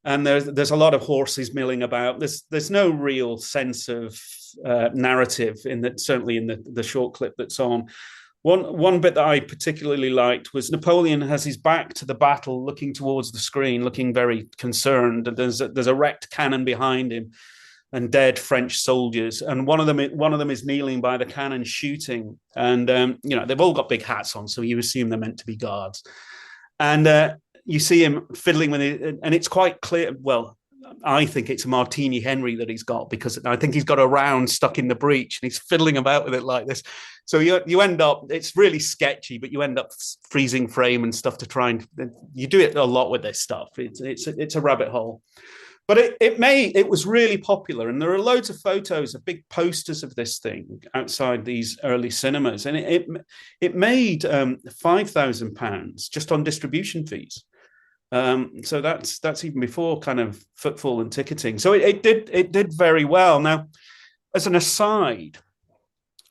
And there's a lot of horses milling about. There's no real sense of narrative in that. Certainly in the short clip that's on. One bit that I particularly liked was Napoleon has his back to the battle, looking towards the screen, looking very concerned. And there's a wrecked cannon behind him, and dead French soldiers. And one of them is kneeling by the cannon shooting. And they've all got big hats on, so you assume they're meant to be guards. And you see him fiddling with it, and it's quite clear. Well, I think it's a Martini Henry that he's got, because I think he's got a round stuck in the breech and he's fiddling about with it like this. So you end up, it's really sketchy, but you end up freezing frame and stuff to try and, you do it a lot with this stuff. It's a rabbit hole. But it was really popular, and there are loads of photos of big posters of this thing outside these early cinemas, and it made £5,000 just on distribution fees. So that's even before kind of footfall and ticketing. So it did very well. Now, as an aside,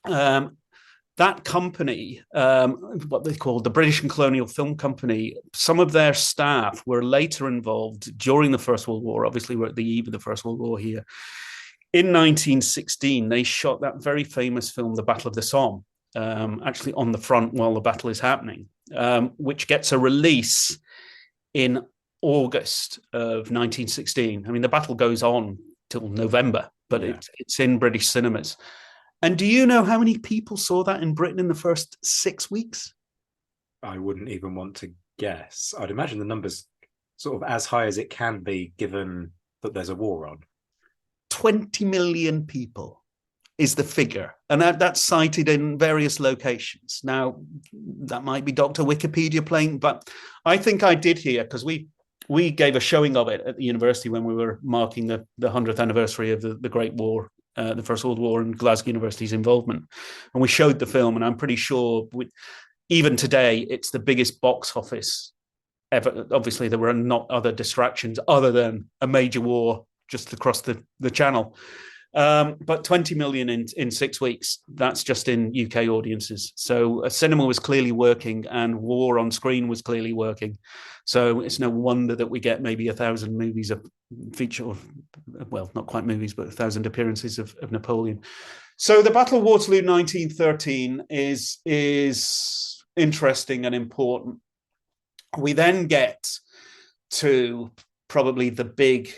that company, what they called the British and Colonial Film Company, some of their staff were later involved during the First World War. Obviously, we're at the eve of the First World War here. In 1916, they shot that very famous film, The Battle of the Somme, actually on the front while the battle is happening, which gets a release in August of 1916. I mean, the battle goes on till November, but it's in British cinemas. And do you know how many people saw that in Britain in the first 6 weeks? I wouldn't even want to guess. I'd imagine the number's sort of as high as it can be, given that there's a war on. 20 million people is the figure. And that's cited in various locations. Now, that might be Dr. Wikipedia playing, but I think I did hear, because we gave a showing of it at the university when we were marking the 100th anniversary of the Great War, the First World War, and Glasgow University's involvement. And we showed the film, and I'm pretty sure even today, it's the biggest box office ever. Obviously, there were not other distractions other than a major war just across the channel. But 20 million in 6 weeks, that's just in UK audiences. So cinema was clearly working, and war on screen was clearly working. So it's no wonder that we get maybe 1,000 movies of feature, or, well, not quite movies, but 1,000 appearances of Napoleon. So the Battle of Waterloo 1913 is interesting and important. We then get to probably the big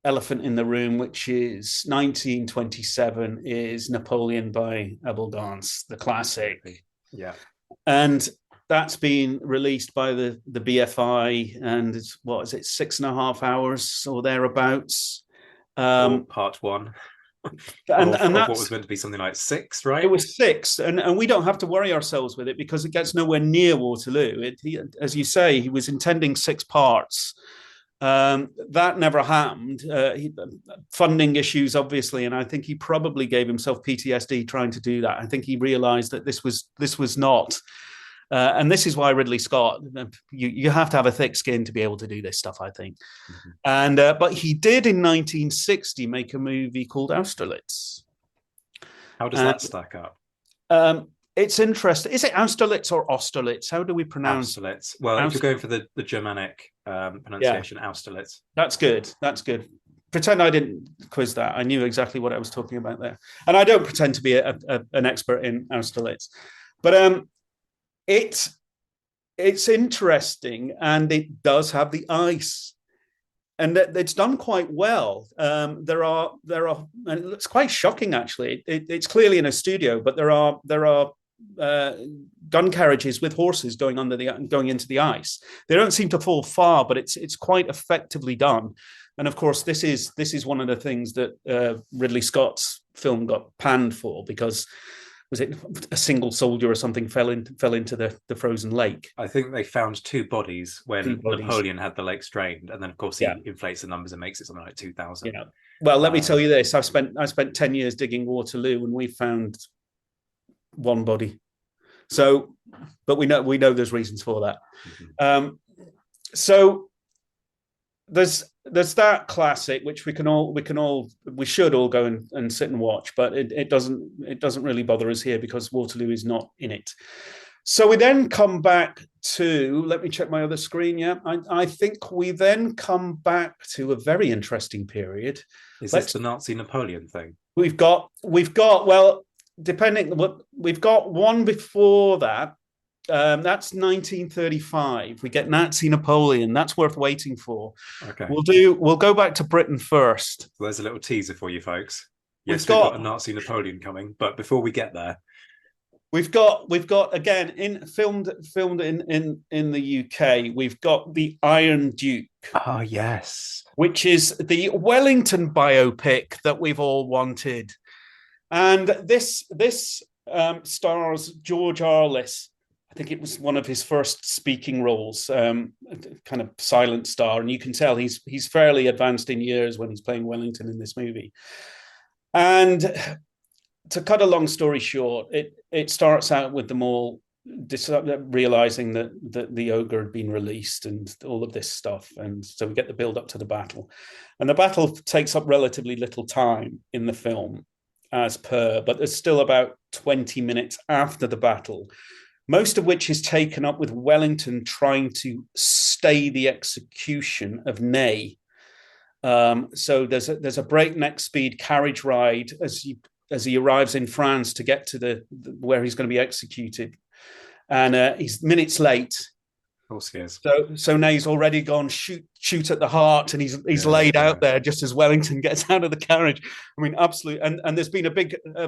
elephant in the room, which is 1927, is Napoleon by Abel Gance, the classic. Yeah. And that's been released by the BFI, and it's, 6.5 hours or thereabouts. Part one. And that's what was meant to be something like 6, right? It was 6, and we don't have to worry ourselves with it, because it gets nowhere near Waterloo. As you say, he was intending 6 parts. That never happened. Funding issues, obviously, and I think he probably gave himself PTSD trying to do that. I think he realized that this was not, and this is why Ridley Scott, you have to have a thick skin to be able to do this stuff, I think. Mm-hmm. And but he did in 1960 make a movie called Austerlitz. How does that stack up? It's interesting. Is it Austerlitz or Austerlitz? How do we pronounce Austerlitz? Well, if you're going for the Germanic pronunciation, Austerlitz. That's good. Pretend I didn't quiz that. I knew exactly what I was talking about there. And I don't pretend to be an expert in Austerlitz. But it's interesting, and it does have the ice. And it's done quite well. There are, and it's quite shocking, actually. It's clearly in a studio, but there are gun carriages with horses going into the ice. They don't seem to fall far, but it's quite effectively done. And of course, this is one of the things that Ridley Scott's film got panned for, because was it a single soldier or something fell into the frozen lake? I think they found 2 bodies when Napoleon had the lake drained, and then of course he inflates the numbers and makes it something like 2,000. Yeah. Well, let me tell you this: I spent 10 years digging Waterloo, and we found 1 body. So, but we know there's reasons for that. Mm-hmm. So there's that classic, which we should all go and sit and watch, but it doesn't really bother us here because Waterloo is not in it. So we then come back to, let me check my other screen. Yeah, I think we then come back to a very interesting period. Is this the Nazi Napoleon thing? We've got well, depending what we've got one before that. That's 1935. We get Nazi Napoleon. That's worth waiting for. Okay. We'll go back to Britain first. So there's a little teaser for you folks. Yes, we've got a Nazi Napoleon coming, but before we get there, we've got again filmed in the UK. We've got the Iron Duke, Oh, yes. which is the Wellington biopic that we've all wanted. And this stars George Arliss. I think it was one of his first speaking roles, kind of silent star. And you can tell he's fairly advanced in years when he's playing Wellington in this movie. And to cut a long story short, it starts out with them all realizing that the ogre had been released and all of this stuff. And so we get the build up to the battle. And the battle takes up relatively little time in the film as per, but there's still about 20 minutes after the battle, most of which is taken up with Wellington trying to stay the execution of Ney. So there's a breakneck speed carriage ride as he arrives in France to get to where he's going to be executed, and he's minutes late. Of course he is. So Ney's already gone shoot at the heart, and he's laid out there just as Wellington gets out of the carriage. I mean, absolutely. And there's been a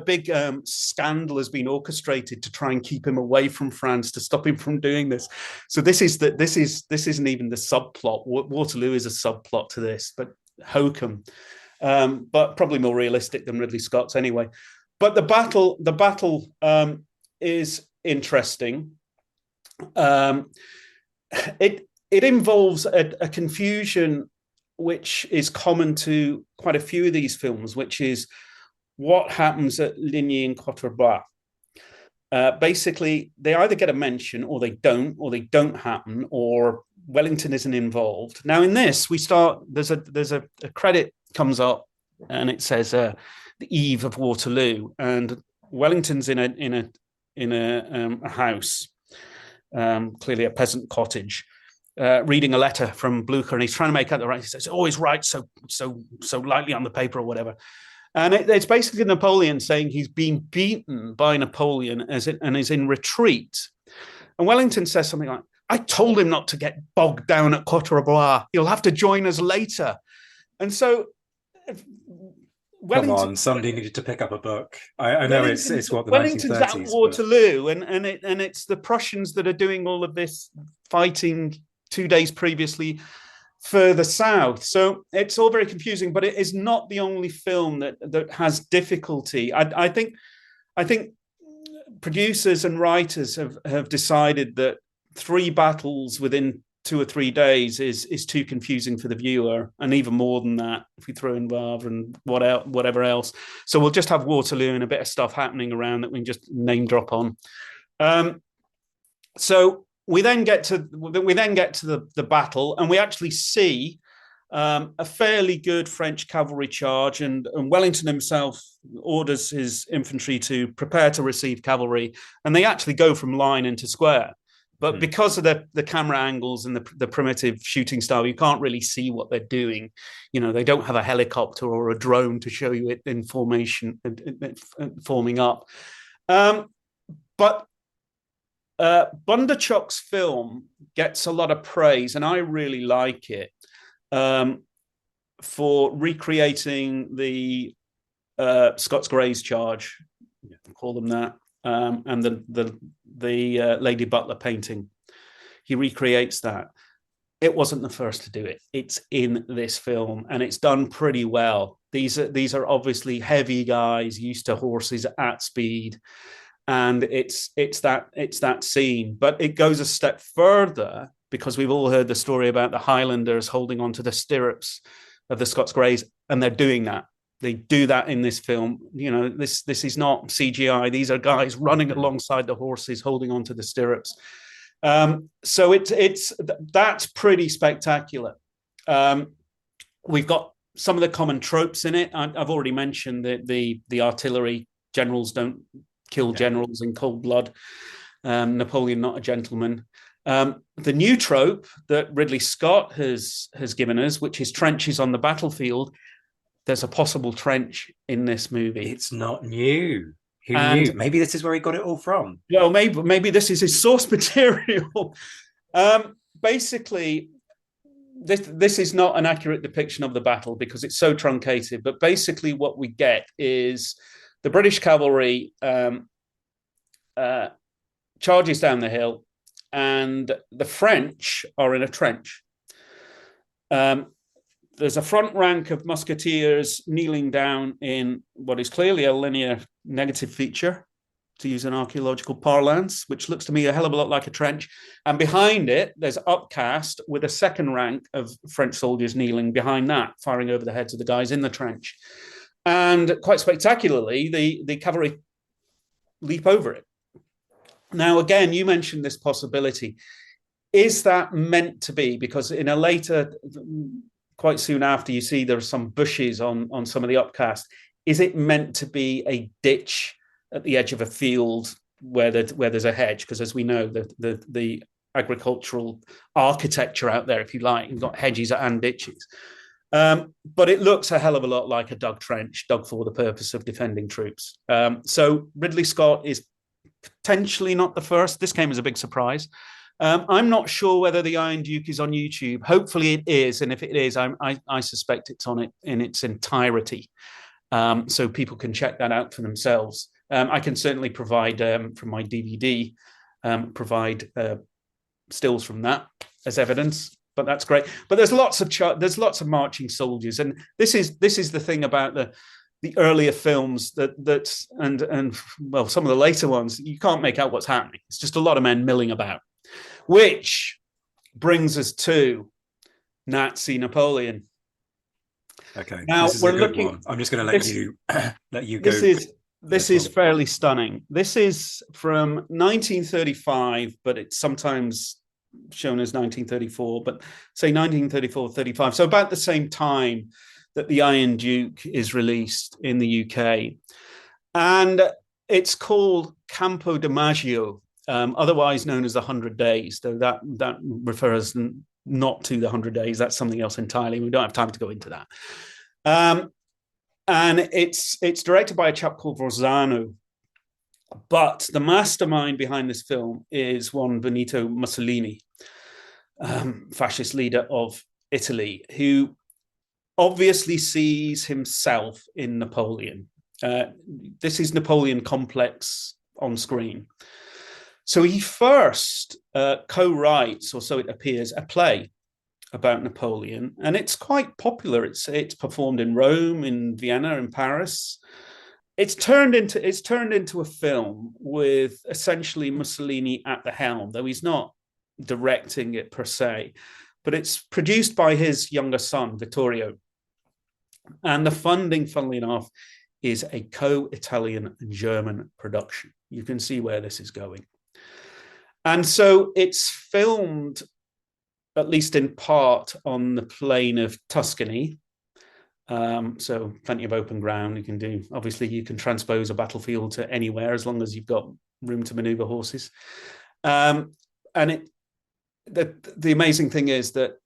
big scandal has been orchestrated to try and keep him away from France, to stop him from doing this. So this isn't even the subplot. Waterloo is a subplot to this, but hokum, but probably more realistic than Ridley Scott's anyway. But the battle is interesting. It involves a confusion which is common to quite a few of these films, which is what happens at Ligny and Quatre-Bras. Basically, they either get a mention or they don't happen, or Wellington isn't involved. Now, in this, we start. There's a credit comes up, and it says the eve of Waterloo, and Wellington's in a house. Clearly a peasant cottage, reading a letter from Blucher, and he's trying to make out the right. He says, "Always write so lightly on the paper," or whatever. And it's basically Napoleon saying he's been beaten by Napoleon and is in retreat. And Wellington says something like, "I told him not to get bogged down at Quatre-Bras. He'll have to join us later." And so, Wellington, come on, somebody needed to pick up a book. I know it's what the Wellington's 1930s. At Waterloo, and it's the Prussians that are doing all of this fighting 2 days previously further south. So it's all very confusing, but it is not the only film that has difficulty. I think producers and writers have decided that 3 battles within 2 or 3 days is too confusing for the viewer, and even more than that if we throw in Wavre and whatever else. So we'll just have Waterloo and a bit of stuff happening around that we can just name drop on. So we then get to the battle, and we actually see a fairly good French cavalry charge, and Wellington himself orders his infantry to prepare to receive cavalry, and they actually go from line into square. But because of the camera angles and the primitive shooting style, you can't really see what they're doing. You know, they don't have a helicopter or a drone to show you it in formation, forming up. But Bondarchuk's film gets a lot of praise, and I really like it, for recreating the Scots Greys charge, call them that, and the Lady Butler painting. He recreates that. It wasn't the first to do it. It's in this film, and it's done pretty well. These are obviously heavy guys used to horses at speed, and it's that scene. But it goes a step further, because we've all heard the story about the Highlanders holding onto the stirrups of the Scots Greys, and they're doing that. They do that in this film. You know, this is not CGI. These are guys running alongside the horses, holding onto the stirrups. So that's pretty spectacular. We've got some of the common tropes in it. I've already mentioned that the artillery generals don't kill generals in cold blood. Napoleon, not a gentleman. The new trope that Ridley Scott has given us, which is trenches on the battlefield. There's a possible trench in this movie. It's not new. Who knew? Maybe this is where he got it all from. Well, maybe this is his source material. Basically, this is not an accurate depiction of the battle because it's so truncated. But basically, what we get is the British cavalry charges down the hill, and the French are in a trench. There's a front rank of musketeers kneeling down in what is clearly a linear negative feature, to use an archaeological parlance, which looks to me a hell of a lot like a trench. And behind it, there's upcast with a second rank of French soldiers kneeling behind that, firing over the heads of the guys in the trench. And quite spectacularly, the cavalry leap over it. Now, again, you mentioned this possibility. Is that meant to be? Because in a later, quite soon after, you see there are some bushes on some of the upcast. Is it meant to be a ditch at the edge of a field where there's a hedge? Because as we know, the agricultural architecture out there, if you like, you've got hedges and ditches. But it looks a hell of a lot like a dug trench, dug for the purpose of defending troops. So Ridley Scott is potentially not the first. This came as a big surprise. I'm not sure whether the Iron Duke is on YouTube. Hopefully it is. And if it is, I suspect it's on it in its entirety. So people can check that out for themselves. I can certainly provide from my DVD, provide stills from that as evidence. But that's great. But there's lots of marching soldiers, and this is the thing about the earlier films and well, some of the later ones, you can't make out what's happening. It's just a lot of men milling about, which brings us to Nazi Napoleon. Okay, now this is we're a good looking. one. I'm just going to let you go. This is fairly stunning. This is from 1935, but it's sometimes shown as 1934, but say 1934-35. So about the same time that the Iron Duke is released in the UK. And it's called Campo de Maggio, otherwise known as the 100 Days, though that refers not to the 100 Days. That's something else entirely. We don't have time to go into that. And it's directed by a chap called Forzano. But the mastermind behind this film is one Benito Mussolini, fascist leader of Italy, who obviously sees himself in Napoleon. This is Napoleon complex on screen. So he first co-writes, or so it appears, a play about Napoleon, and it's quite popular. It's performed in Rome, in Vienna, in Paris. It's turned into a film with essentially Mussolini at the helm, though he's not directing it per se. But it's produced by his younger son, Vittorio. And the funding, funnily enough, is a co-Italian-German production. You can see where this is going. And so it's filmed, at least in part, on the plain of Tuscany. So plenty of open ground you can do. Obviously, you can transpose a battlefield to anywhere as long as you've got room to maneuver horses. And the amazing thing is that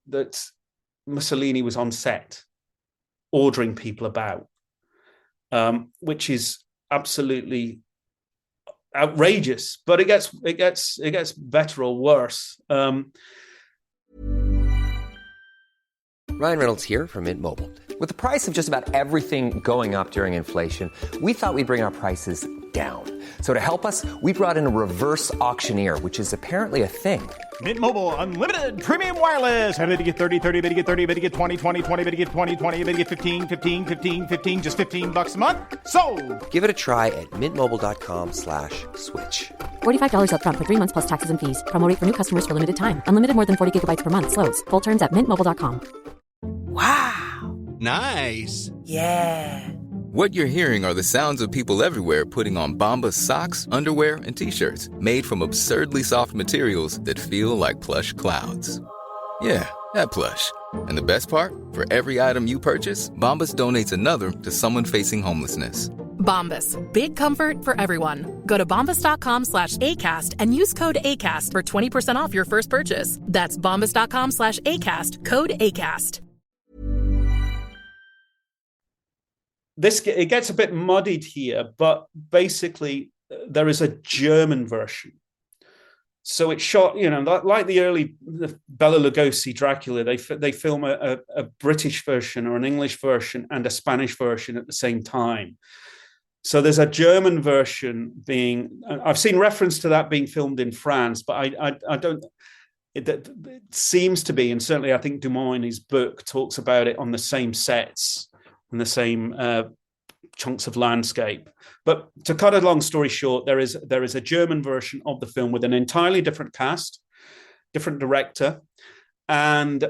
Mussolini was on set, ordering people about, which is absolutely outrageous. But it gets better or worse. Ryan Reynolds here from Mint Mobile. With the price of just about everything going up during inflation, we thought we'd bring our prices down. So to help us, we brought in a reverse auctioneer, which is apparently a thing. Mint Mobile Unlimited Premium Wireless. How to get 30, 30, bit to get 30, bit to get 20, 20, 20, bit to get 20, 20, bit to get 15, 15, 15, 15, just $15 a month? Sold! Give it a try at mintmobile.com/switch. $45 up front for 3 months plus taxes and fees. Promo rate for new customers for limited time. Unlimited more than 40 gigabytes per month. Slows full terms at mintmobile.com. Wow. Nice. Yeah. What you're hearing are the sounds of people everywhere putting on Bombas socks, underwear, and T-shirts made from absurdly soft materials that feel like plush clouds. Yeah, that plush. And the best part? For every item you purchase, Bombas donates another to someone facing homelessness. Bombas. Big comfort for everyone. Go to bombas.com/ACAST and use code ACAST for 20% off your first purchase. That's bombas.com/ACAST. Code ACAST. It gets a bit muddied here, but basically there is a German version. So it's shot, like the Bela Lugosi Dracula. They film a British version or an English version and a Spanish version at the same time. So there's a German version I've seen reference to that being filmed in France, but I don't. it seems to be, and certainly I think Dumont in his book talks about it on the same sets and the same chunks of landscape. But to cut a long story short, there is a German version of the film with an entirely different cast, different director, and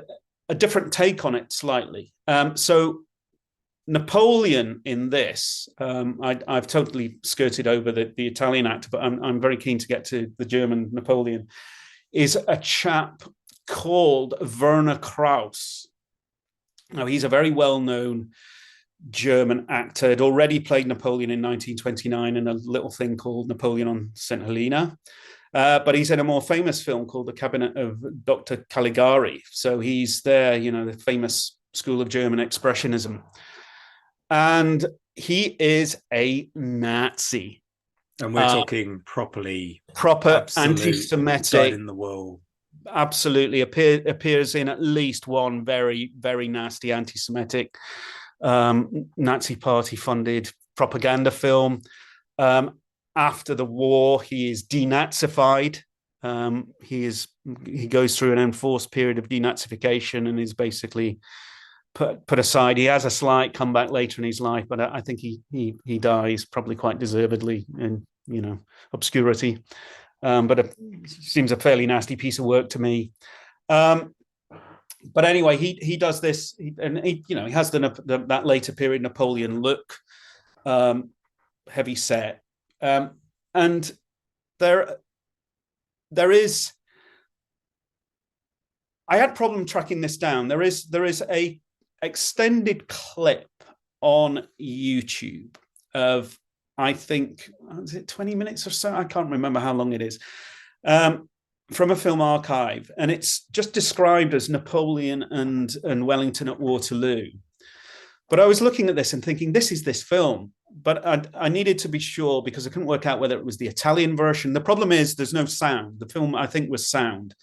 a different take on it slightly. So Napoleon in this, I've totally skirted over the Italian actor, but I'm very keen to get to the German Napoleon, is a chap called Werner Krauss. Now, he's a very well-known German actor. Had already played Napoleon in 1929 in a little thing called Napoleon on St. Helena. But he's in a more famous film called The Cabinet of Dr. Caligari. So he's there, the famous school of German expressionism. And he is a Nazi. And we're talking proper anti-Semitic in the wall. Absolutely appears in at least one very, very nasty anti-Semitic Nazi party funded propaganda film. After the war, he is denazified. He goes through an enforced period of denazification and is basically put aside. He has a slight comeback later in his life, but I think he dies probably quite deservedly in obscurity. But it seems a fairly nasty piece of work to me. But anyway, he does this, and he has that later period Napoleon look, heavy set, and there is. I had problem tracking this down. There is a extended clip on YouTube of, I think, is it 20 minutes or so? I can't remember how long it is. From a film archive, and it's just described as Napoleon and Wellington at Waterloo. But I was looking at this and thinking, this is this film. But I needed to be sure because I couldn't work out whether it was the Italian version. The problem is there's no sound. The film, I think, was sound.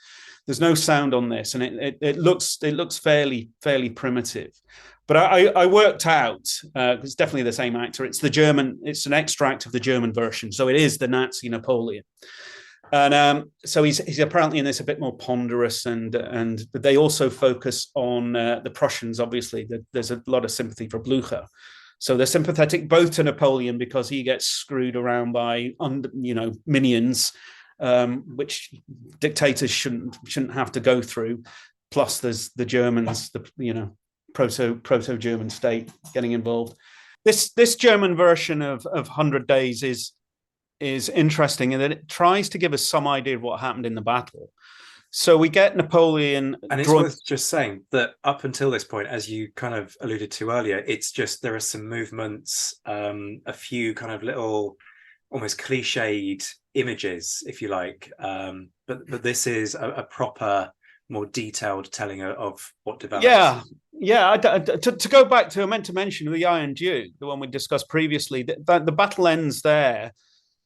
There's no sound on this, and it looks fairly primitive. But I worked out, it's definitely the same actor. It's an extract of the German version. So it is the Nazi Napoleon. And so he's apparently in this a bit more ponderous, and but they also focus on the Prussians. Obviously, there's a lot of sympathy for Blücher, so they're sympathetic both to Napoleon because he gets screwed around by minions, which dictators shouldn't have to go through. Plus, there's the Germans, proto-German state getting involved. This German version of 100 Days is interesting in that it tries to give us some idea of what happened in the battle. So we get Napoleon, and it's worth just saying that up until this point, as you kind of alluded to earlier, it's just there are some movements, a few kind of little almost cliched images, if you like, but this is a proper, more detailed telling of what develops. To go back to, I meant to mention the Iron Duke, the one we discussed previously. That the battle ends there.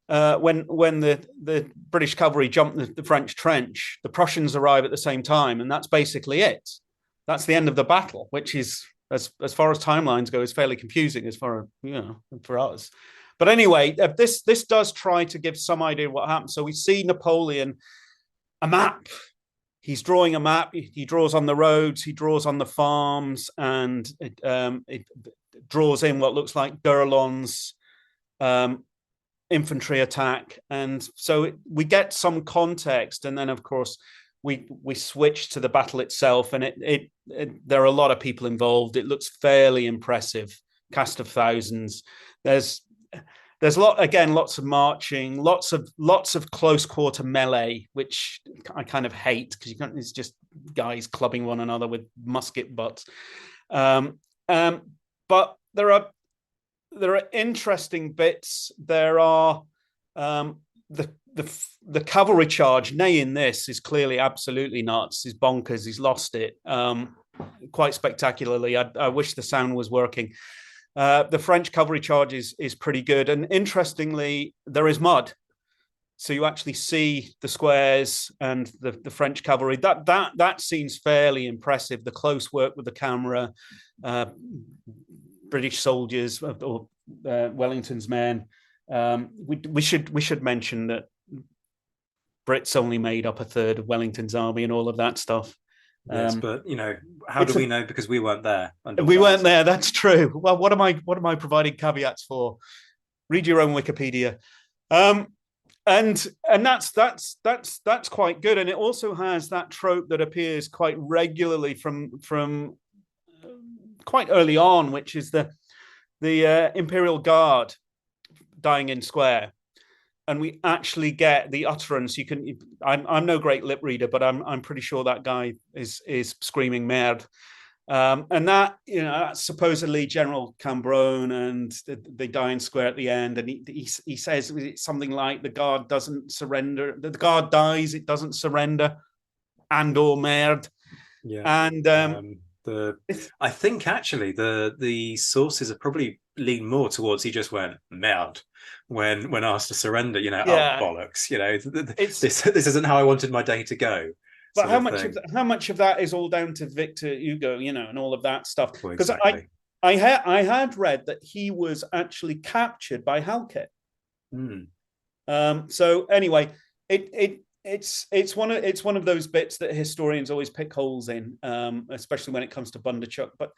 When the British cavalry jump the French trench, the Prussians arrive at the same time, and that's basically it. That's the end of the battle, which is, as far as timelines go, is fairly confusing as far as for us. But anyway, this does try to give some idea of what happened. So we see Napoleon, a map. He's drawing a map. He draws on the roads. He draws on the farms, and it draws in what looks like D'Erlon's infantry attack, and so we get some context, and then of course we switch to the battle itself, and there are a lot of people involved. It looks fairly impressive, cast of thousands. There's lots of marching, lots of close quarter melee, which I kind of hate because it's just guys clubbing one another with musket butts. But there are interesting bits. There are the cavalry charge. Ney in this is clearly absolutely nuts. He's bonkers. He's lost it quite spectacularly. I wish the sound was working. The French cavalry charge is pretty good, and interestingly, there is mud, so you actually see the squares and the French cavalry. That seems fairly impressive. The close work with the camera. British soldiers or Wellington's men. We should mention that Brits only made up a third of Wellington's army and all of that stuff. Yes, but how do we know? Because we weren't there. We weren't there. That's true. Well, what am I providing caveats for? Read your own Wikipedia. And that's quite good. And it also has that trope that appears quite regularly from quite early on, which is the Imperial Guard dying in square. And we actually get the utterance. I'm no great lip reader, but I'm pretty sure that guy is screaming merde. And that, that's supposedly General Cambronne, and they die in square at the end. And he says something like, the guard doesn't surrender. The guard dies, it doesn't surrender, and/or merde. Yeah. And I think actually the sources are probably lean more towards he just went merde when asked to surrender. Oh bollocks! This isn't how I wanted my day to go. But how much of that is all down to Victor Hugo, and all of that stuff? Because I had read that he was actually captured by Halkett. So anyway, it's one of those bits that historians always pick holes in, especially when it comes to Bunderchuk. But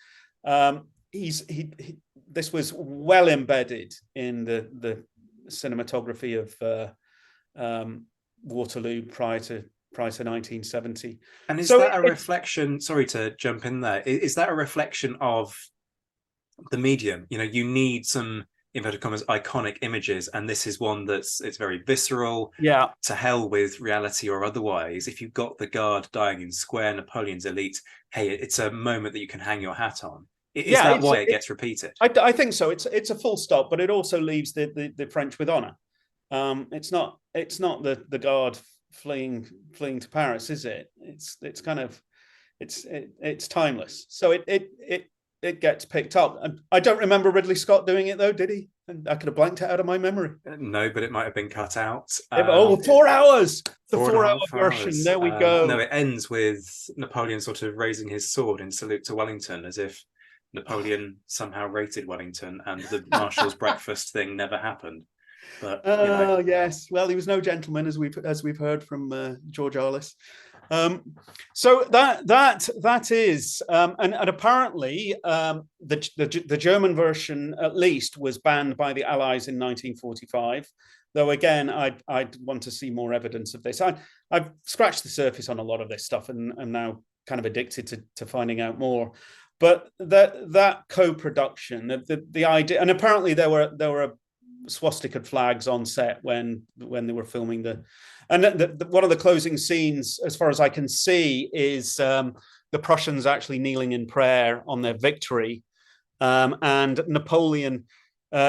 this was well embedded in the cinematography of Waterloo prior to 1970. And is that a reflection? Sorry to jump in there. Is that a reflection of the medium? You need some, inverted commas, iconic images, and this is one it's very visceral. Yeah. To hell with reality or otherwise. If you've got the guard dying in square, Napoleon's elite, hey, it's a moment that you can hang your hat on. Is that why it gets repeated? I think so. It's a full stop, but it also leaves the French with honor. It's not the guard fleeing to Paris, is it? It's kind of it's timeless. So it gets picked up. And I don't remember Ridley Scott doing it though, did he? And I could have blanked it out of my memory. No, but it might have been cut out. 4 hours. The 4-hour version. There we go. No, it ends with Napoleon sort of raising his sword in salute to Wellington, as if Napoleon somehow rated Wellington and the Marshal's breakfast thing never happened. But yes, well, he was no gentleman, as we've heard from George Arliss. So that is, and apparently the German version at least was banned by the Allies in 1945. Though again, I'd want to see more evidence of this. I've scratched the surface on a lot of this stuff, and I'm now kind of addicted to finding out more. But that co-production, the idea, and apparently there were swastika flags on set when they were filming one of the closing scenes, as far as I can see, is the Prussians actually kneeling in prayer on their victory, and Napoleon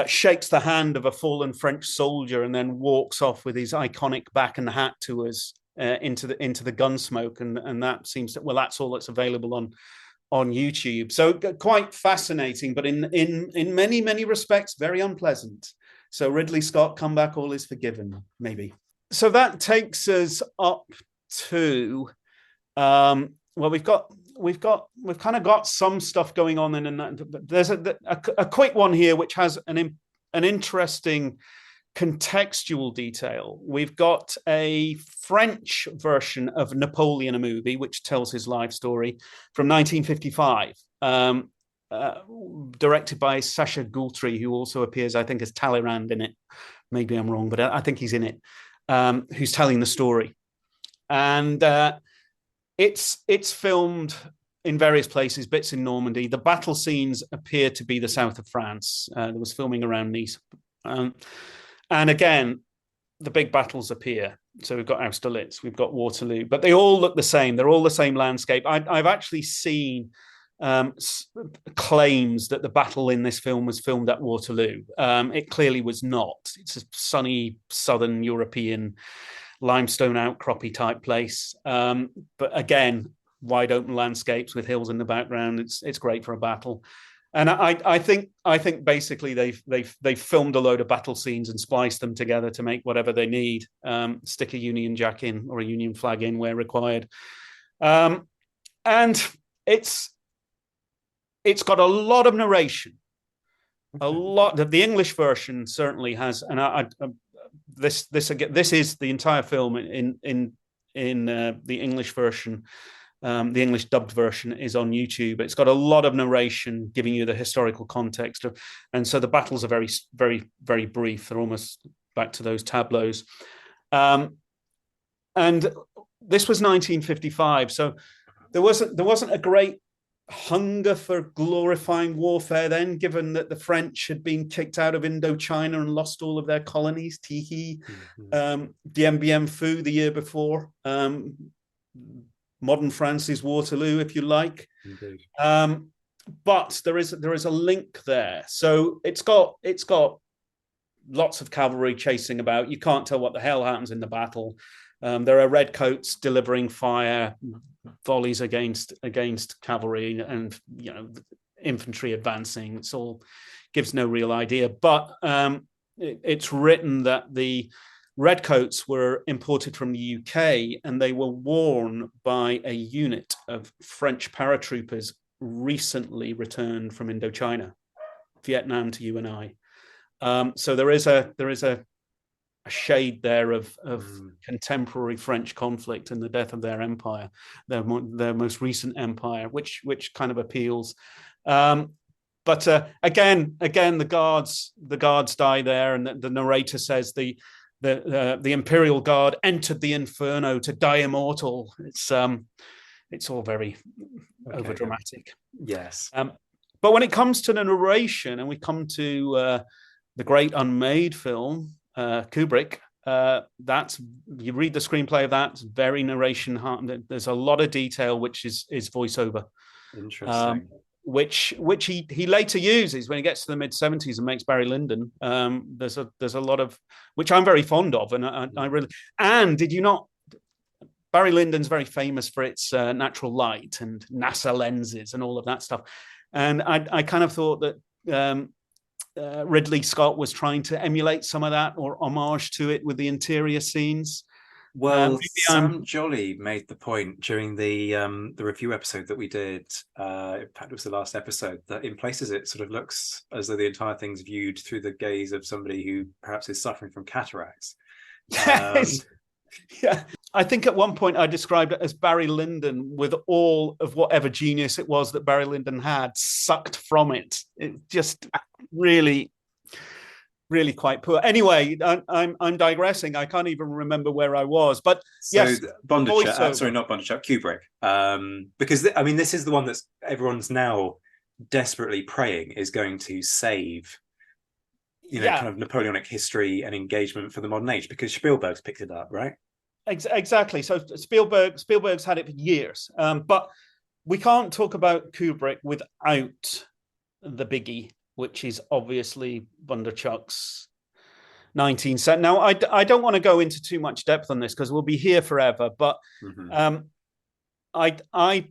shakes the hand of a fallen French soldier and then walks off with his iconic back and hat to us into the gun smoke, and that seems to, well, that's all that's available on YouTube. So quite fascinating, but in many respects very unpleasant. So Ridley Scott, come back, all is forgiven, maybe. So that takes us up to, we've kind of got some stuff going on, and there's a quick one here which has an interesting contextual detail. We've got a French version of Napoleon, a movie which tells his life story, from 1955. Directed by Sacha Guitry, who also appears, I think, as Talleyrand in it. Maybe I'm wrong, but I think he's in it. Who's telling the story, and it's filmed in various places, bits in Normandy. The battle scenes appear to be the south of France. There was filming around Nice, and again, the big battles appear. So we've got Austerlitz, we've got Waterloo, but they all look the same. They're all the same landscape. I've actually seen claims that the battle in this film was filmed at Waterloo. It clearly was not. It's a sunny southern European limestone outcroppy type place, but again, wide open landscapes with hills in the background. It's great for a battle. And I think basically they've filmed a load of battle scenes and spliced them together to make whatever they need. Stick a Union Jack in or a Union flag in where required, and it's got a lot of narration. A lot of the English version certainly has, and this is the entire film in the English version. The English dubbed version is on YouTube. It's got a lot of narration giving you the historical context and so the battles are very, very, very brief. They're almost back to those tableaus. And this was 1955, so there wasn't a great hunger for glorifying warfare then, given that the French had been kicked out of Indochina and lost all of their colonies, Tihi, Dien Bien Phu the year before, modern France's Waterloo, if you like. But there is a link there. So it's got lots of cavalry chasing about. You can't tell what the hell happens in the battle. There are redcoats delivering fire, volleys against cavalry, and infantry advancing. It's all gives no real idea. But it's written that the redcoats were imported from the UK, and they were worn by a unit of French paratroopers recently returned from Indochina, Vietnam to you and I. So there is a shade there of contemporary French conflict and the death of their empire, their most recent empire, which kind of appeals. But again, the guards die there, and the narrator says the Imperial Guard entered the Inferno to die immortal. It's all very overdramatic. Yes. But when it comes to the narration, and we come to the great unmade film, Kubrick, that's, you read the screenplay of that, it's very narration. There's a lot of detail, which is voiceover. Interesting. Which he later uses when he gets to the mid-70s and makes Barry Lyndon. There's a lot of, which I'm very fond of, and I really. And did you not? Barry Lyndon's very famous for its natural light and NASA lenses and all of that stuff. And I kind of thought that Ridley Scott was trying to emulate some of that or homage to it with the interior scenes. Well, Sam Jolly made the point during the review episode that we did. In fact, it was the last episode, that in places it sort of looks as though the entire thing's viewed through the gaze of somebody who perhaps is suffering from cataracts. Yes. Yeah, I think at one point I described it as Barry Lyndon with all of whatever genius it was that Barry Lyndon had sucked from it. It just really, really quite poor. Anyway, I'm digressing. I can't even remember where I was. But so yes, Kubrick. Because this is the one that's everyone's now desperately praying is going to save. Kind of Napoleonic history and engagement for the modern age, because Spielberg's picked it up, right? Exactly. So Spielberg's had it for years, but we can't talk about Kubrick without the biggie, which is obviously Bondarchuk's 1970. Now, I don't want to go into too much depth on this because we'll be here forever, but I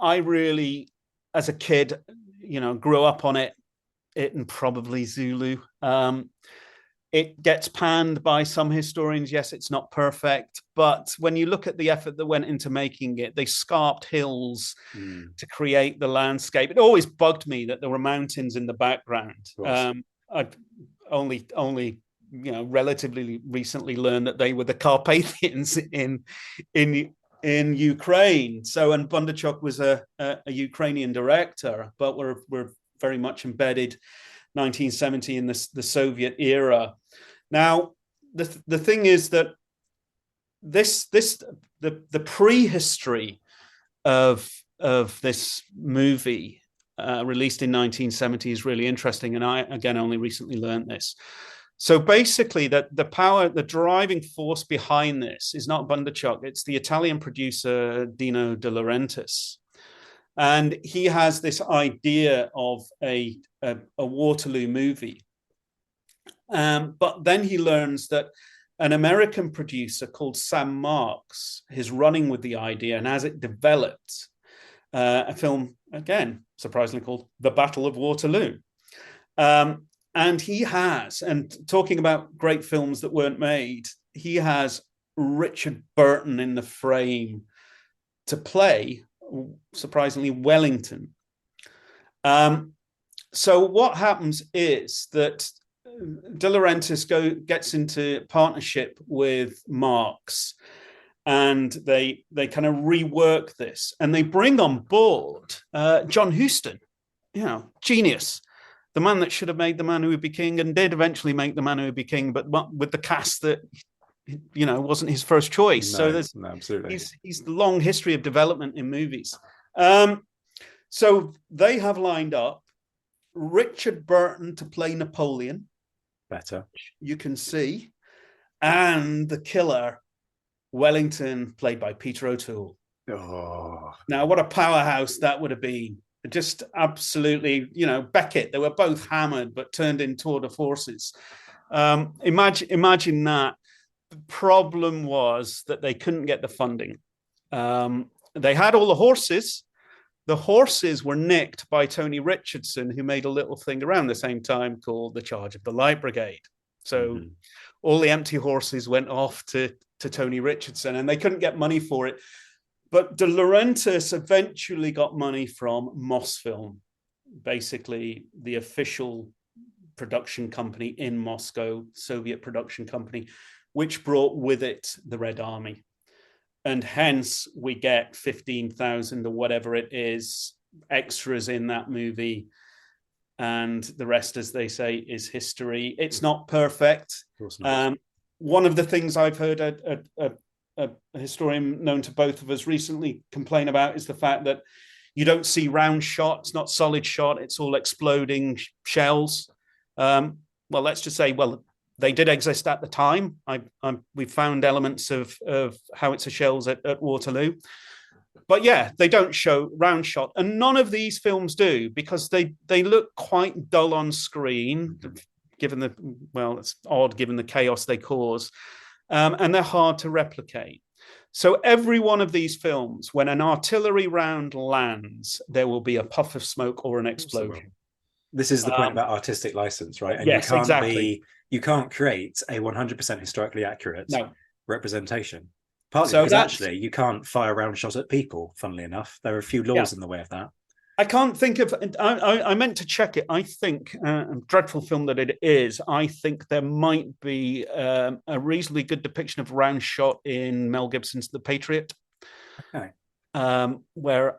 really, as a kid, grew up on it and probably Zulu. It gets panned by some historians. Yes, it's not perfect, but when you look at the effort that went into making it, they scarped hills to create the landscape. It always bugged me that there were mountains in the background. I've only relatively recently learned that they were the Carpathians in Ukraine. So, and Bondarchuk was a Ukrainian director, but we're very much embedded 1970 in the Soviet era. Now, the thing is that the prehistory of this movie released in 1970 is really interesting, and I again only recently learned this. So basically, that the driving force behind this is not Bondarchuk; it's the Italian producer Dino De Laurentiis. And he has this idea of a Waterloo movie. But then he learns that an American producer called Sam Marks is running with the idea, and as it developed, a film, again, surprisingly called The Battle of Waterloo. And he has, and talking about great films that weren't made, he has Richard Burton in the frame to play, surprisingly, Wellington. So what happens is that De Laurentiis gets into partnership with Marx, and they kind of rework this, and they bring on board John Huston, genius, the man that should have made The Man Who Would Be King, and did eventually make The Man Who Would Be King, but with the cast that wasn't his first choice. Absolutely. He's the long history of development in movies. So they have lined up Richard Burton to play Napoleon. Better. You can see. And the killer, Wellington, played by Peter O'Toole. Oh. Now, what a powerhouse that would have been. Just absolutely, Beckett, they were both hammered, but turned in tour de forces. Imagine that. The problem was that they couldn't get the funding. They had all the horses. The horses were nicked by Tony Richardson, who made a little thing around the same time called The Charge of the Light Brigade. So all the empty horses went off to Tony Richardson, and they couldn't get money for it. But De Laurentiis eventually got money from Mosfilm, basically the official production company in Moscow, Soviet production company, which brought with it the Red Army. And hence we get 15,000 or whatever it is extras in that movie. And the rest, as they say, is history. It's not perfect. Of course not. One of the things I've heard a historian known to both of us recently complain about is the fact that you don't see round shot. It's not solid shot. It's all exploding shells. Well, let's just say, they did exist at the time. We found elements of howitzer shells at Waterloo. But yeah, they don't show round shot. And none of these films do, because they look quite dull on screen, it's odd given the chaos they cause. And they're hard to replicate. So every one of these films, when an artillery round lands, there will be a puff of smoke or an explosion. This is the point about artistic license, right? And yes, exactly. You can't create a 100% historically accurate representation. Partly So because that's- actually you can't fire round shots at people, funnily enough. There are a few laws in the way of that. I can't think of. I meant to check it. I think, dreadful film that it is, I think there might be a reasonably good depiction of round shot in Mel Gibson's The Patriot. Okay. Where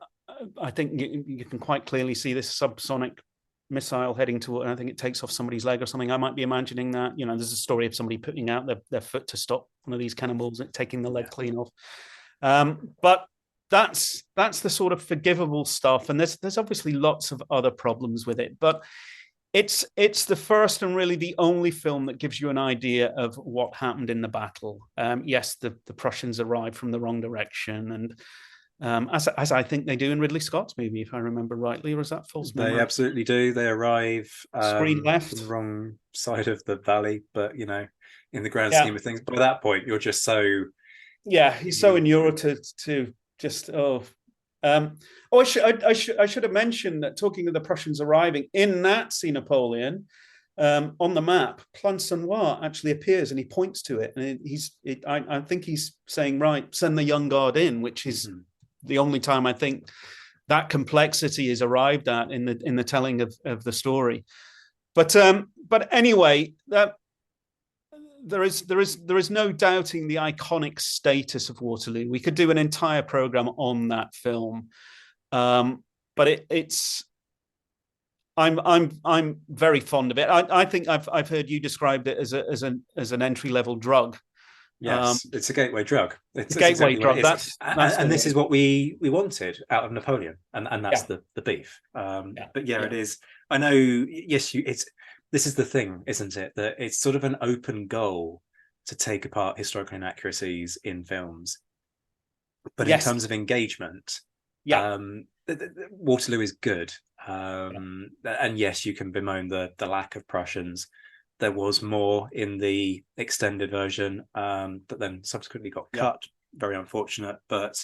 I think you can quite clearly see this subsonic missile heading toward, and I think it takes off somebody's leg or something. I might be imagining that. There's a story of somebody putting out their foot to stop one of these cannonballs and taking the leg clean off. But that's the sort of forgivable stuff, and there's obviously lots of other problems with it, but it's the first and really the only film that gives you an idea of what happened in the battle. Yes, the Prussians arrived from the wrong direction, and as I think they do in Ridley Scott's movie, if I remember rightly, or is that false memory? They absolutely do. They arrive screen left, on the wrung side of the valley, but in the grand scheme of things, by that point you're just so he's so inured to just I should have mentioned that, talking of the Prussians arriving, in Nazi Napoleon, on the map, Plancenoit actually appears and he points to it, and I think he's saying, right, send the young guard in, which is the only time I think that complexity is arrived at in the telling of the story. But anyway, that there is no doubting the iconic status of Waterloo. We could do an entire program on that film, but I'm very fond of it. I think I've heard you described it as an entry level drug. Yes, it's a gateway drug. It's a gateway exactly drug. That's and this is what we wanted out of Napoleon, and that's the beef. But it is. I know. Yes, this is the thing, isn't it? That it's sort of an open goal to take apart historical inaccuracies in films. But in terms of engagement, Waterloo is good. And yes, you can bemoan the lack of Prussians. There was more in the extended version, that then subsequently got cut. Very unfortunate, but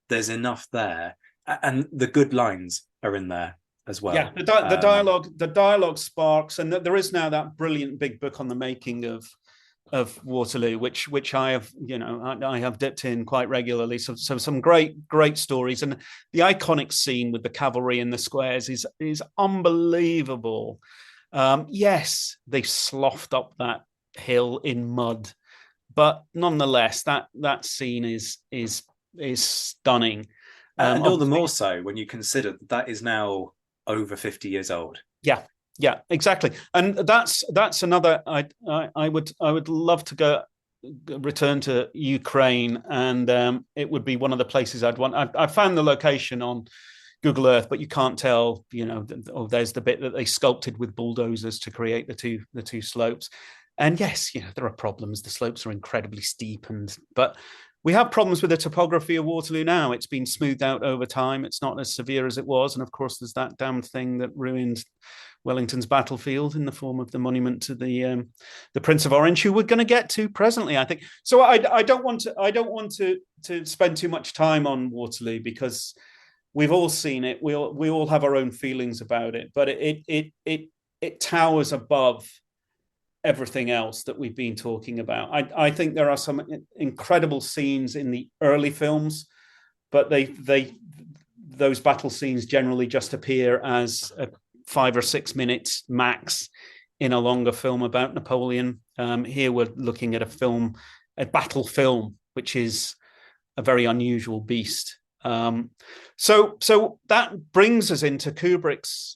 there's enough there. And the good lines are in there as well. Yeah, the dialogue sparks, and there is now that brilliant big book on the making of Waterloo, which I have I have dipped in quite regularly. So some great stories, and the iconic scene with the cavalry in the squares is unbelievable. Yes, they sloughed up that hill in mud, but nonetheless, that scene is stunning. And all the more so when you consider that is now over 50 years old. Yeah, exactly. And that's another. I would love to return to Ukraine, and it would be one of the places I'd want. I found the location on Google Earth, but you can't tell. There's the bit that they sculpted with bulldozers to create the two slopes. And yes, there are problems. The slopes are incredibly steep, but we have problems with the topography of Waterloo now. It's been smoothed out over time. It's not as severe as it was. And of course, there's that damned thing that ruined Wellington's battlefield in the form of the monument to the Prince of Orange, who we're going to get to presently, I think. So I don't want to spend too much time on Waterloo because we've all seen it. We all have our own feelings about it, but it towers above everything else that we've been talking about. I think there are some incredible scenes in the early films, but those battle scenes generally just appear as 5 or 6 minutes max in a longer film about Napoleon. Here we're looking at a battle film, which is a very unusual beast. So that brings us into Kubrick's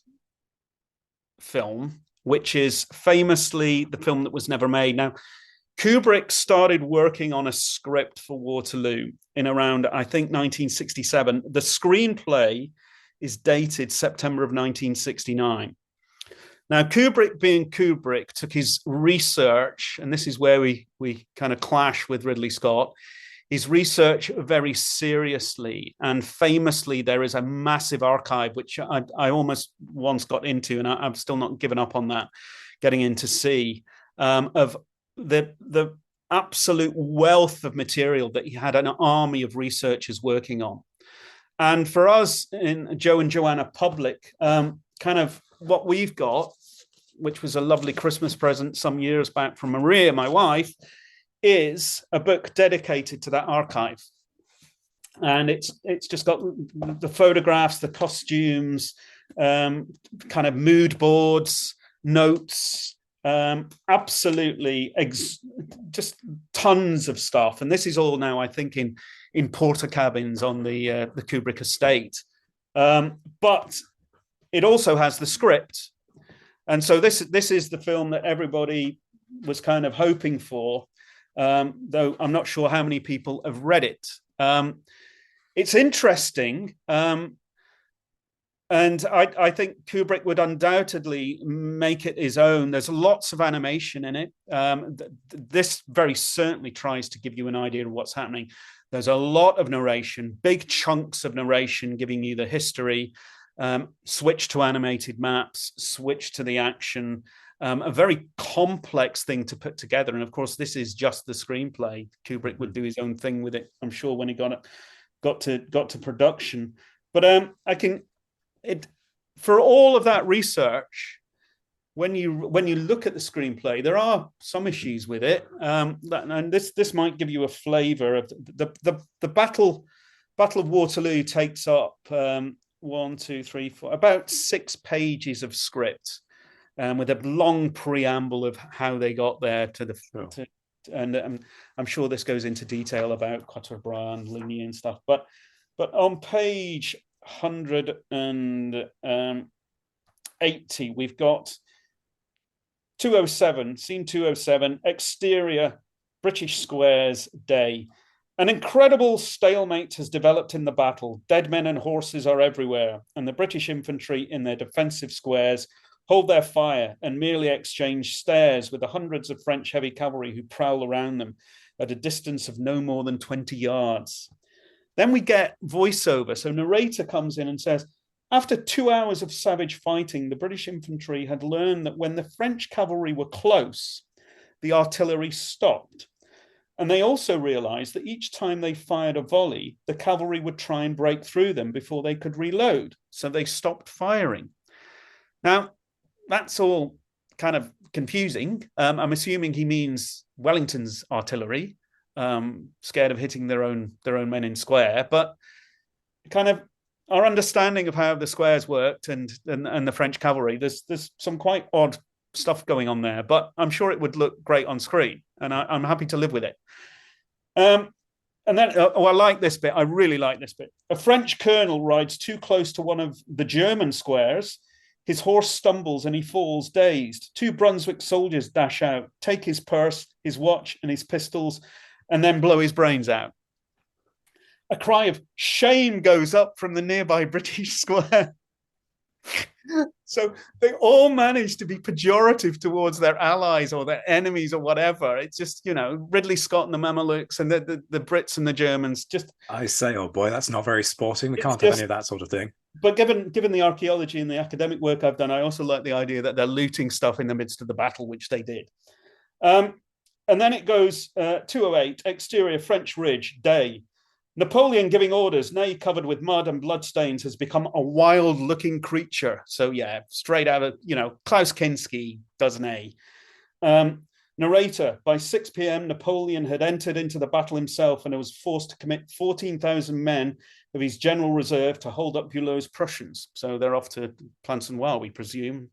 film, which is famously the film that was never made. Now, Kubrick started working on a script for Waterloo in around, I think, 1967. The screenplay is dated September of 1969. Now, Kubrick, being Kubrick, took his research, and this is where we kind of clash with Ridley Scott, his research very seriously. And famously, there is a massive archive, which I almost once got into, and I've still not given up on that, getting in to see, of the absolute wealth of material that he had an army of researchers working on. And for us in Joe and Joanna Public, kind of what we've got, which was a lovely Christmas present some years back from Maria, my wife, is a book dedicated to that archive. And it's just got the photographs, the costumes, kind of mood boards, notes, absolutely just tons of stuff. And this is all now, I think, in porter cabins on the Kubrick estate. But it also has the script. And so this is the film that everybody was kind of hoping for. Though I'm not sure how many people have read it. It's interesting, and I think Kubrick would undoubtedly make it his own. There's lots of animation in it. This very certainly tries to give you an idea of what's happening. There's a lot of narration, big chunks of narration giving you the history, switch to animated maps, switch to the action. A very complex thing to put together. And of course, this is just the screenplay. Kubrick would do his own thing with it, I'm sure, when he got to production. But for all of that research, when you look at the screenplay, there are some issues with it. And this might give you a flavor of the Battle of Waterloo takes up 1, 2, 3, 4, about 6 pages of script. With a long preamble of how they got there and I'm sure this goes into detail about Quatre Bras and Ligny and stuff. But on page 180, we've got 207, scene 207, exterior, British squares, day. An incredible stalemate has developed in the battle. Dead men and horses are everywhere, and the British infantry in their defensive squares hold their fire and merely exchange stares with the hundreds of French heavy cavalry who prowl around them at a distance of no more than 20 yards. Then we get voiceover. So narrator comes in and says, after 2 hours of savage fighting, the British infantry had learned that when the French cavalry were close, the artillery stopped. And they also realized that each time they fired a volley, the cavalry would try and break through them before they could reload. So they stopped firing. Now, that's all kind of confusing. I'm assuming he means Wellington's artillery, scared of hitting their own men in square. But kind of our understanding of how the squares worked and the French cavalry, there's some quite odd stuff going on there, but I'm sure it would look great on screen, and I'm happy to live with it. And then, I like this bit. I really like this bit. A French colonel rides too close to one of the German squares. His horse stumbles and he falls dazed. 2 Brunswick soldiers dash out, take his purse, his watch, and his pistols, and then blow his brains out. A cry of shame goes up from the nearby British square. So they all manage to be pejorative towards their allies or their enemies or whatever. It's just, Ridley Scott and the Mamelukes and the Brits and the Germans. Just, I say, oh boy, that's not very sporting. We can't have any of that sort of thing. But given the archaeology and the academic work I've done, I also like the idea that they're looting stuff in the midst of the battle, which they did. And then it goes 208, exterior French Ridge, day. Napoleon giving orders, nay covered with mud and bloodstains, has become a wild-looking creature. So, yeah, straight out of, Klaus Kinski does an A. Narrator, by 6 p.m., Napoleon had entered into the battle himself and was forced to commit 14,000 men of his general reserve to hold up Bulow's Prussians. So they're off to Plancenoit, we presume.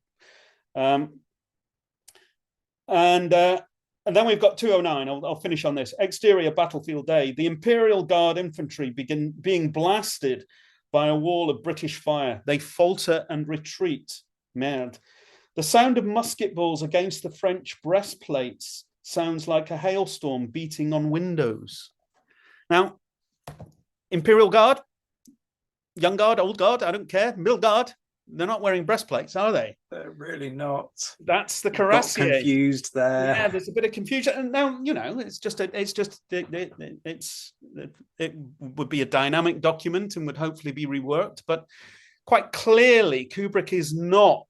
And then we've got 209. I'll finish on this. Exterior battlefield day. The Imperial Guard infantry begin being blasted by a wall of British fire. They falter and retreat. Merde. The sound of musket balls against the French breastplates sounds like a hailstorm beating on windows. Now, Imperial Guard, young guard, old guard, I don't care. Middle Guard, they're not wearing breastplates, are they? They're really not. That's the cuirassier. Confused there. Yeah, there's a bit of confusion, and now it would be a dynamic document and would hopefully be reworked. But quite clearly, Kubrick is not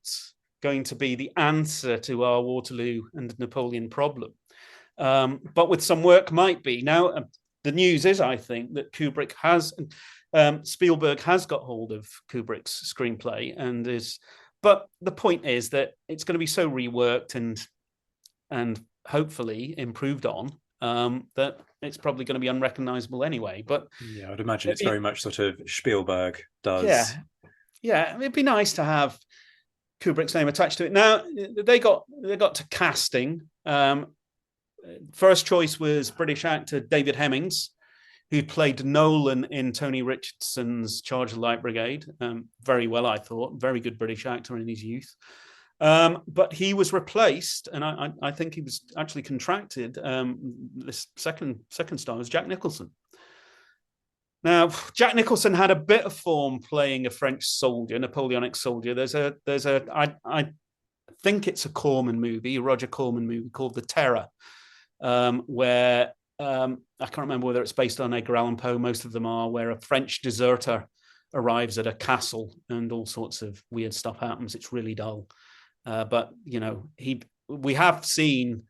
going to be the answer to our Waterloo and Napoleon problem, but with some work might be. Now, the news is, I think, that Kubrick has. Spielberg has got hold of Kubrick's screenplay but the point is that it's going to be so reworked and hopefully improved on that it's probably going to be unrecognizable anyway. But yeah, I'd imagine it's very much sort of Spielberg does. Yeah, it'd be nice to have Kubrick's name attached to it. Now they got to casting. First choice was British actor David Hemmings, who played Nolan in Tony Richardson's Charge of the Light Brigade. Very well, I thought. Very good British actor in his youth. But he was replaced, and I think he was actually contracted. This second star was Jack Nicholson. Now, Jack Nicholson had a bit of form playing a French soldier, Napoleonic soldier. I think it's a Corman movie, a Roger Corman movie called The Terror, where I can't remember whether it's based on Edgar Allan Poe. Most of them are, where a French deserter arrives at a castle and all sorts of weird stuff happens. It's really dull. But, we have seen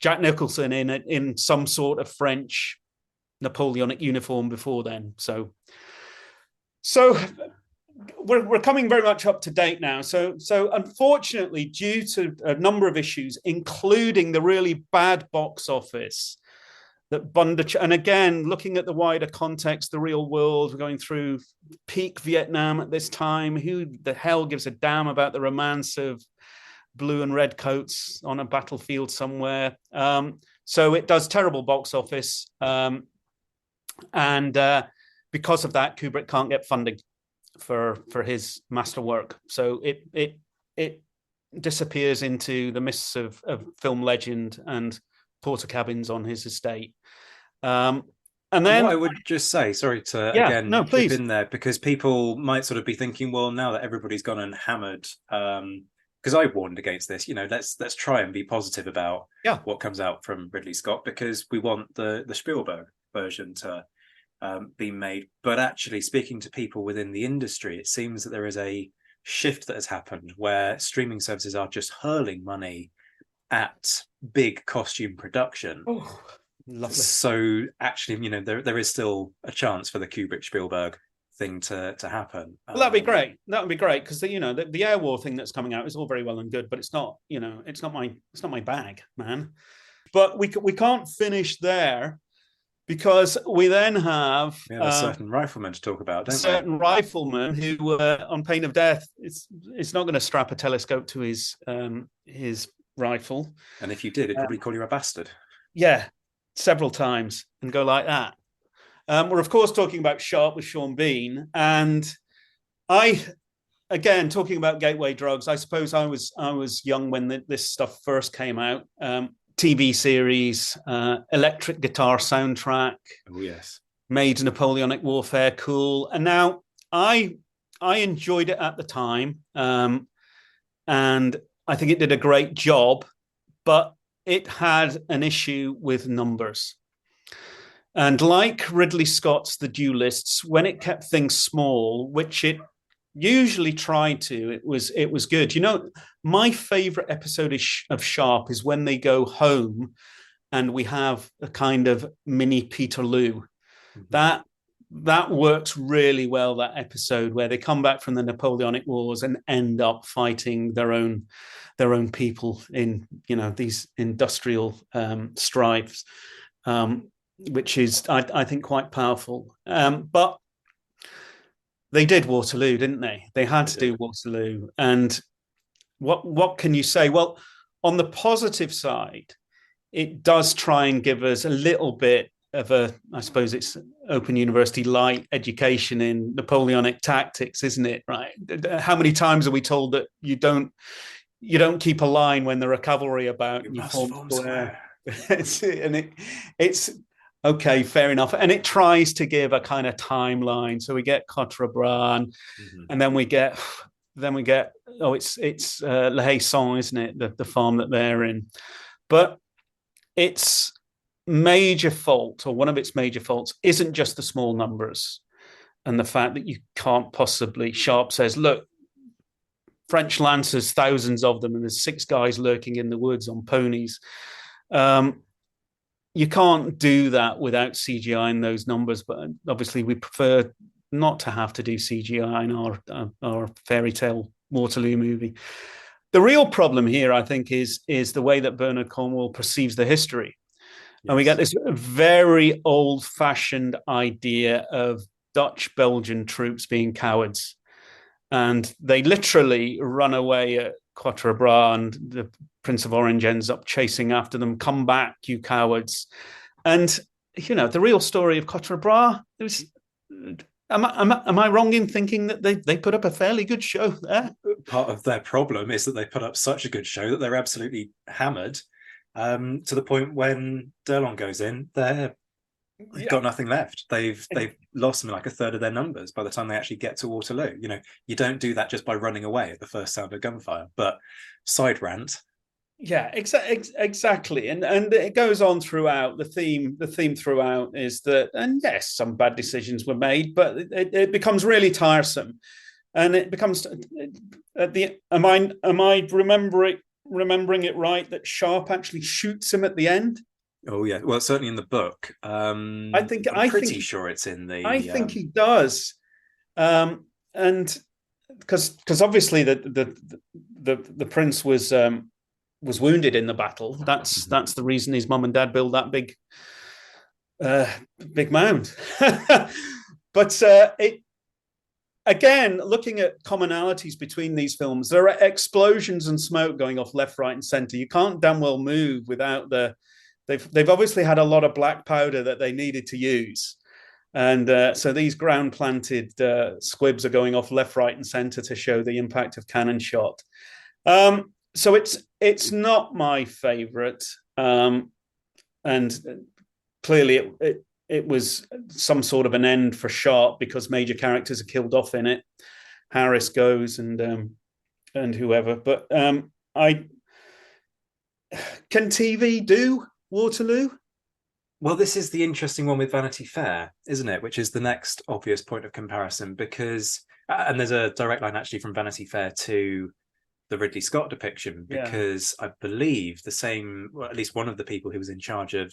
Jack Nicholson in some sort of French Napoleonic uniform before then. So we're coming very much up to date now. So unfortunately, due to a number of issues, including the really bad box office, that and again, looking at the wider context, the real world, we're going through peak Vietnam at this time. Who the hell gives a damn about the romance of blue and red coats on a battlefield somewhere? So it does terrible box office. And because of that, Kubrick can't get funding for his masterwork. So it disappears into the mists of film legend and porter cabins on his estate. And then what I would just say, sorry to keep in there, because people might sort of be thinking, well, now that everybody's gone and hammered, because I warned against this, let's try and be positive about what comes out from Ridley Scott, because we want the Spielberg version to be made. But actually, speaking to people within the industry, it seems that there is a shift that has happened where streaming services are just hurling money at big costume production. Oh, lovely. So actually, there is still a chance for the Kubrick Spielberg thing to happen. Well, that'd be great. That would be great, because the Air War thing that's coming out is all very well and good, but it's not my bag, man. But we can't finish there, because we then have a certain rifleman to talk about, don't we? A certain rifleman who, on pain of death, is not going to strap a telescope to his rifle. And if you did, it'd probably call you a bastard. Yeah, several times and go like that. We're, of course, talking about Sharp with Sean Bean. And again, talking about gateway drugs, I suppose I was young when this stuff first came out. TV series, electric guitar soundtrack. Oh, yes. Made Napoleonic warfare cool. And now I enjoyed it at the time. And I think it did a great job, but it had an issue with numbers. And like Ridley Scott's The Duelists, when it kept things small, which it usually tried to, it was good. You know, my favorite episode of Sharp is when they go home and we have a kind of mini Peterloo. Mm-hmm. That works really well, that episode where they come back from the Napoleonic Wars and end up fighting their own people in, you know, these industrial strifes, which is, I think, quite powerful. But they did Waterloo, didn't they? They had to do Waterloo. And what can you say? Well, on the positive side, it does try and give us a little bit of I suppose it's Open University light education in Napoleonic tactics, isn't it? Right? How many times are we told that you don't keep a line when there are cavalry about? You must form square. It's okay, fair enough. And it tries to give a kind of timeline. So we get Quatre Bras, and then we get it's La Haye-Saint, isn't it? The farm that they're in. But its major fault, or one of its major faults, isn't just the small numbers and the fact that you can't possibly. Sharp says, look, French lancers, thousands of them, and there's 6 guys lurking in the woods on ponies. You can't do that without CGI in those numbers, but obviously we prefer not to have to do CGI in our fairy tale Waterloo movie. The real problem here, I think, is the way that Bernard Cornwell perceives the history. Yes. And we get this very old-fashioned idea of Dutch-Belgian troops being cowards. And they literally run away at Quatre Bras, and the Prince of Orange ends up chasing after them. Come back, you cowards. And, you know, the real story of Quatre Bras, am I wrong in thinking that they put up a fairly good show there? Part of their problem is that they put up such a good show that they're absolutely hammered, to the point when D'Erlon goes in, they've got nothing left. They've lost something like a third of their numbers by the time they actually get to Waterloo. You know, you don't do that just by running away at the first sound of gunfire. But side rant. Yeah, exactly, and it goes on throughout. The theme throughout is that, and yes, some bad decisions were made, but it becomes really tiresome, and it becomes at the. Am I remembering it right that Sharp actually shoots him at the end? Oh yeah, well certainly in the book. I'm pretty sure it's in the. I think he does, and because obviously the prince was wounded in the battle. That's the reason his mum and dad built that big mound. But it again, looking at commonalities between these films, there are explosions and smoke going off left, right, and centre. You can't damn well move without the. They've obviously had a lot of black powder that they needed to use, and so these ground planted squibs are going off left, right, and centre to show the impact of cannon shot. So it's not my favourite, and clearly it was some sort of an end for Sharp because major characters are killed off in it. Harris goes and whoever, but can TV do Waterloo? Well, this is the interesting one with Vanity Fair, isn't it? Which is the next obvious point of comparison because, and there's a direct line actually from Vanity Fair to the Ridley Scott depiction, because I believe the same, well, at least one of the people who was in charge of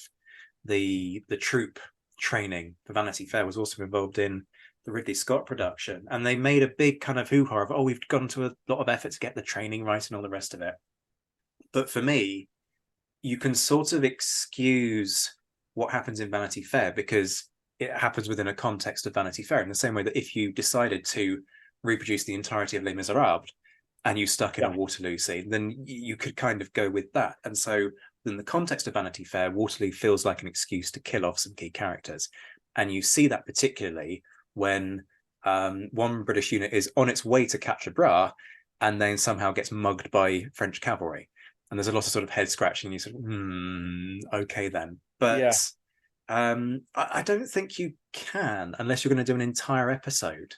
the troop training for Vanity Fair was also involved in the Ridley Scott production. And they made a big kind of hoo-ha of, we've gone to a lot of effort to get the training right and all the rest of it. But for me, you can sort of excuse what happens in Vanity Fair because it happens within a context of Vanity Fair, in the same way that if you decided to reproduce the entirety of Les Miserables and you stuck in a Waterloo scene, then you could kind of go with that. And so in the context of Vanity Fair, Waterloo feels like an excuse to kill off some key characters. And you see that particularly when one British unit is on its way to Quatre Bras and then somehow gets mugged by French cavalry. And there's a lot of sort of head scratching. You sort of, okay then. But I don't think you can, unless you're going to do an entire episode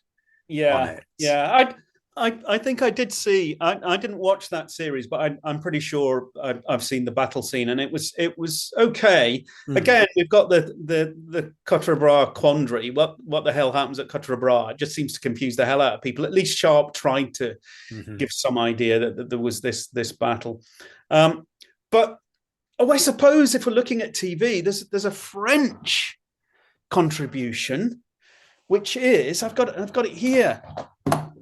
on it. Yeah. I think I did see. I didn't watch that series, but I'm pretty sure I've seen the battle scene, and it was okay. Again, we've got the Quatre Bras quandary. What the hell happens at Quatre Bras? It just seems to confuse the hell out of people. At least Sharp tried to give some idea that there was this battle. But I suppose if we're looking at TV, there's a French contribution, which is I've got it here.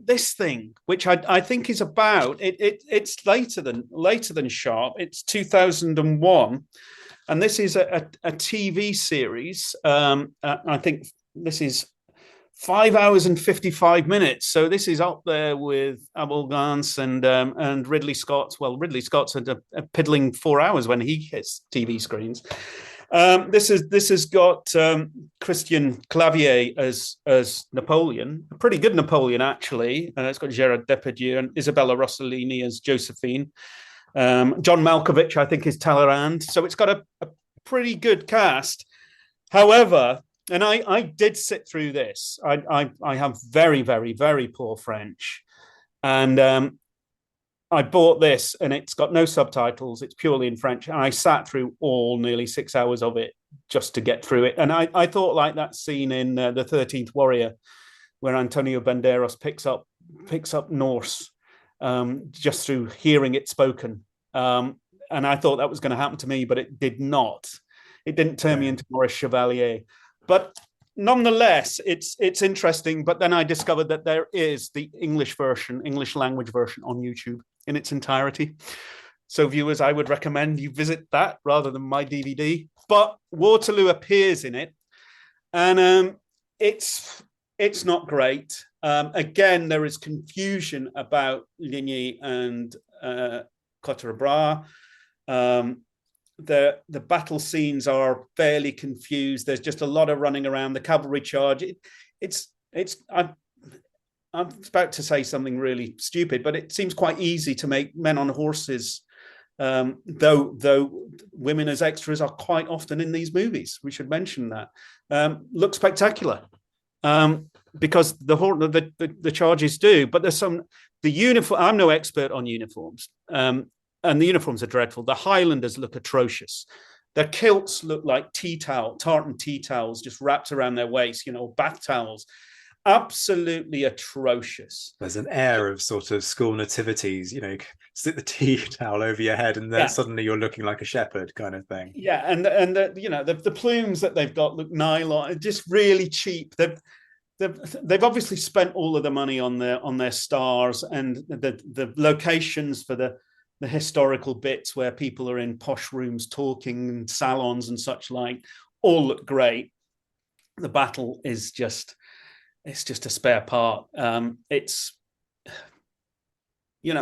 This thing, which I think is about it's later than Sharp. It's 2001, and this is a TV series. I think this is 5 hours and 55 minutes. So this is up there with Abel Gance and Ridley Scott's. Well, Ridley Scott's had a piddling 4 hours when he hits TV screens. This has got Christian Clavier as Napoleon, a pretty good Napoleon actually. It's got Gerard Depardieu and Isabella Rossellini as Josephine. John Malkovich, I think, is Talleyrand. So it's got a pretty good cast. However, and I did sit through this. I have very, very, very poor French, and I bought this, and it's got no subtitles. It's purely in French. And I sat through nearly 6 hours of it just to get through it. And I thought like that scene in The 13th Warrior, where Antonio Banderas picks up Norse just through hearing it spoken. And I thought that was going to happen to me, but it did not. It didn't turn me into Maurice Chevalier. But nonetheless, it's interesting. But then I discovered that there is the English language version on YouTube in its entirety. So viewers, I would recommend you visit that rather than my DVD. But Waterloo appears in it, and it's not great. Again, there is confusion about Ligny and Quatre Bras. The battle scenes are fairly confused. There's just a lot of running around. The cavalry charge. I'm about to say something really stupid, but it seems quite easy to make men on horses, though women as extras are quite often in these movies. We should mention that. Look spectacular, because the charges do. But there's the uniform. I'm no expert on uniforms. And the uniforms are dreadful. The Highlanders look atrocious. Their kilts look like tartan tea towels just wrapped around their waist, bath towels. Absolutely atrocious. There's an air of sort of school nativities, stick the tea towel over your head and then suddenly you're looking like a shepherd kind of thing. Yeah, and the plumes that they've got look nylon, just really cheap. They've obviously spent all of the money on their stars, and the locations for the historical bits where people are in posh rooms talking and salons and such like all look great. The battle is just a spare part. It's when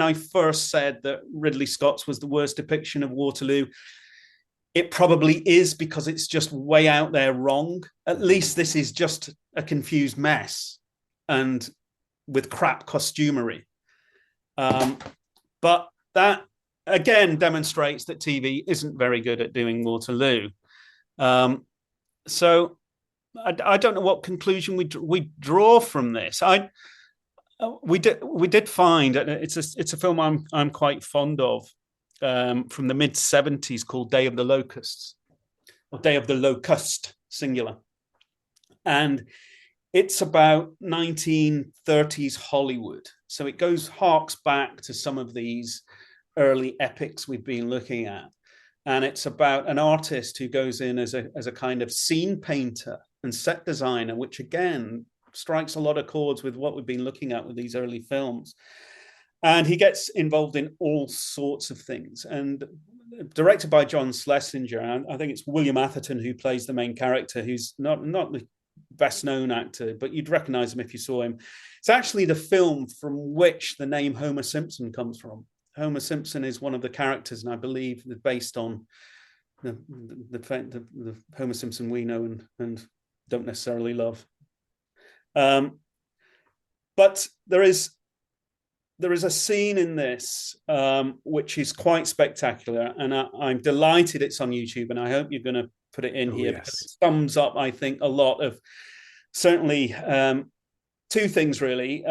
I first said that Ridley Scott's was the worst depiction of Waterloo, it probably is, because it's just way out there wrong. At least this is just a confused mess and with crap costumery. But that, again, demonstrates that TV isn't very good at doing Waterloo. So I don't know what conclusion we draw from this. We did find it's a film I'm quite fond of, from the mid-70s, called Day of the Locusts, or Day of the Locust, singular. And it's about 1930s Hollywood. So it harks back to some of these early epics we've been looking at. And it's about an artist who goes in as a kind of scene painter and set designer, which again strikes a lot of chords with what we've been looking at with these early films. And he gets involved in all sorts of things. And directed by John Schlesinger, and I think it's William Atherton who plays the main character, who's not best known actor, but you'd recognize him if you saw him. It's actually the film from which the name Homer Simpson comes from. Homer Simpson is one of the characters, and I believe they're based on the Homer Simpson we know and don't necessarily love. But there is a scene in this which is quite spectacular, and I'm delighted it's on YouTube, and I hope you're going to put it in here. Yes. Because it sums up, I think, a lot of certainly two things really: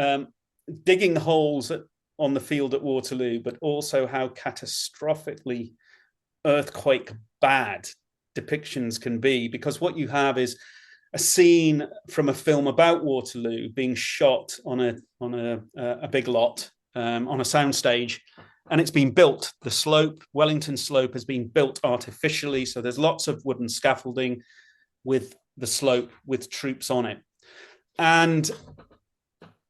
digging holes on the field at Waterloo, but also how catastrophically earthquake bad depictions can be, because what you have is a scene from a film about Waterloo being shot on a big lot on a soundstage, and it's been built. The slope, Wellington Slope, has been built artificially, so there's lots of wooden scaffolding with the slope with troops on it. And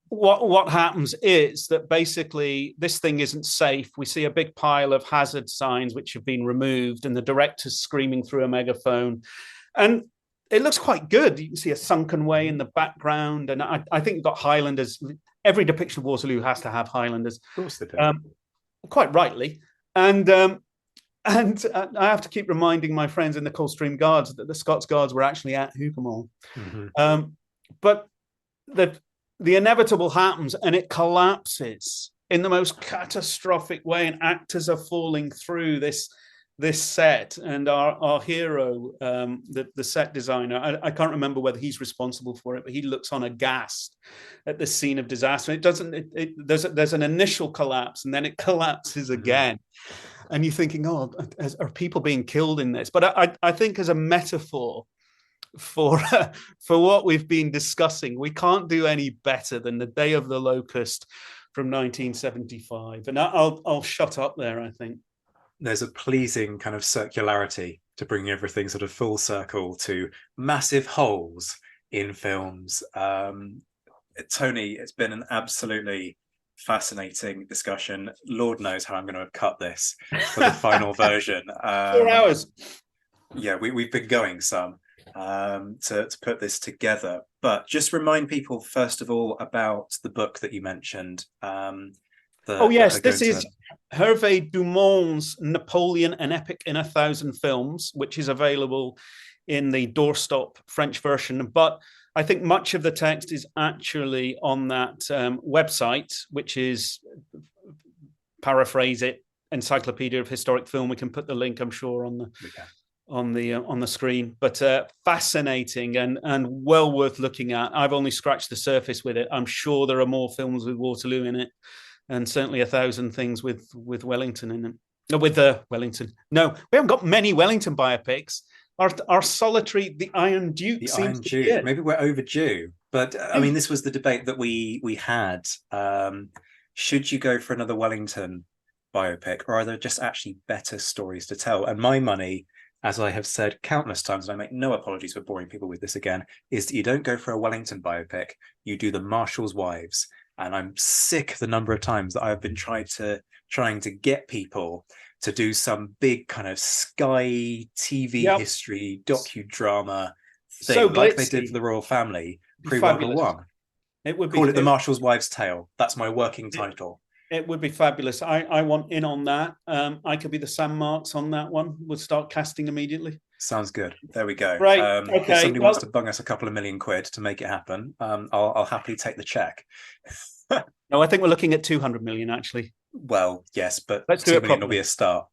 what happens is that basically this thing isn't safe. We see a big pile of hazard signs which have been removed, and the director's screaming through a megaphone. And it looks quite good. You can see a sunken way in the background. And I think you've got Highlanders. Every depiction of Waterloo has to have Highlanders. Of course they do. Quite rightly. And I have to keep reminding my friends in the Coldstream Guards that the Scots Guards were actually at Hougoumont. Mm-hmm. But the inevitable happens, and it collapses in the most catastrophic way, and actors are falling through this set, and our hero, the set designer, I can't remember whether he's responsible for it, but he looks on aghast at the scene of disaster. There's an initial collapse, and then it collapses again, and you're thinking, oh, are people being killed in this? But I think as a metaphor for what we've been discussing, we can't do any better than the Day of the Locust from 1975, and I'll shut up there. I think there's a pleasing kind of circularity to bring everything sort of full circle to massive holes in films. Tony, it's been an absolutely fascinating discussion. Lord knows how I'm going to cut this for the final version. 4 hours. Yeah, we've been going some to put this together. But just remind people, first of all, about the book that you mentioned. This is Hervé Dumont's Napoleon, an Epic in 1,000 Films, which is available in the doorstop French version. But I think much of the text is actually on that website, which is, paraphrase it, Encyclopedia of Historic Film. We can put the link, I'm sure, on the screen. But fascinating and well worth looking at. I've only scratched the surface with it. I'm sure there are more films with Waterloo in it, and certainly 1,000 things with Wellington in it. No, with Wellington. No, we haven't got many Wellington biopics. Our solitary, the Iron Duke. The Iron Duke. Maybe we're overdue. But I mean, this was the debate that we had. Should you go for another Wellington biopic, or are there just actually better stories to tell? And my money, as I have said countless times, and I make no apologies for boring people with this again, is that you don't go for a Wellington biopic. You do the Marshal's Wives. And I'm sick the number of times that I've been trying to get people to do some big kind of Sky TV history docudrama thing, so like they did for the royal family pre-World War One. It would call it the Marshal's Wives' Tale. That's my working title. It would be fabulous. I want in on that. I could be the Sam Marks on that one. We'll start casting immediately. Sounds good. There we go. Right. Okay. If somebody wants to bung us a couple of million quid to make it happen, I'll happily take the check. No, I think we're looking at 200 million actually. Well, yes, but let's 2 do it million properly. will be a start.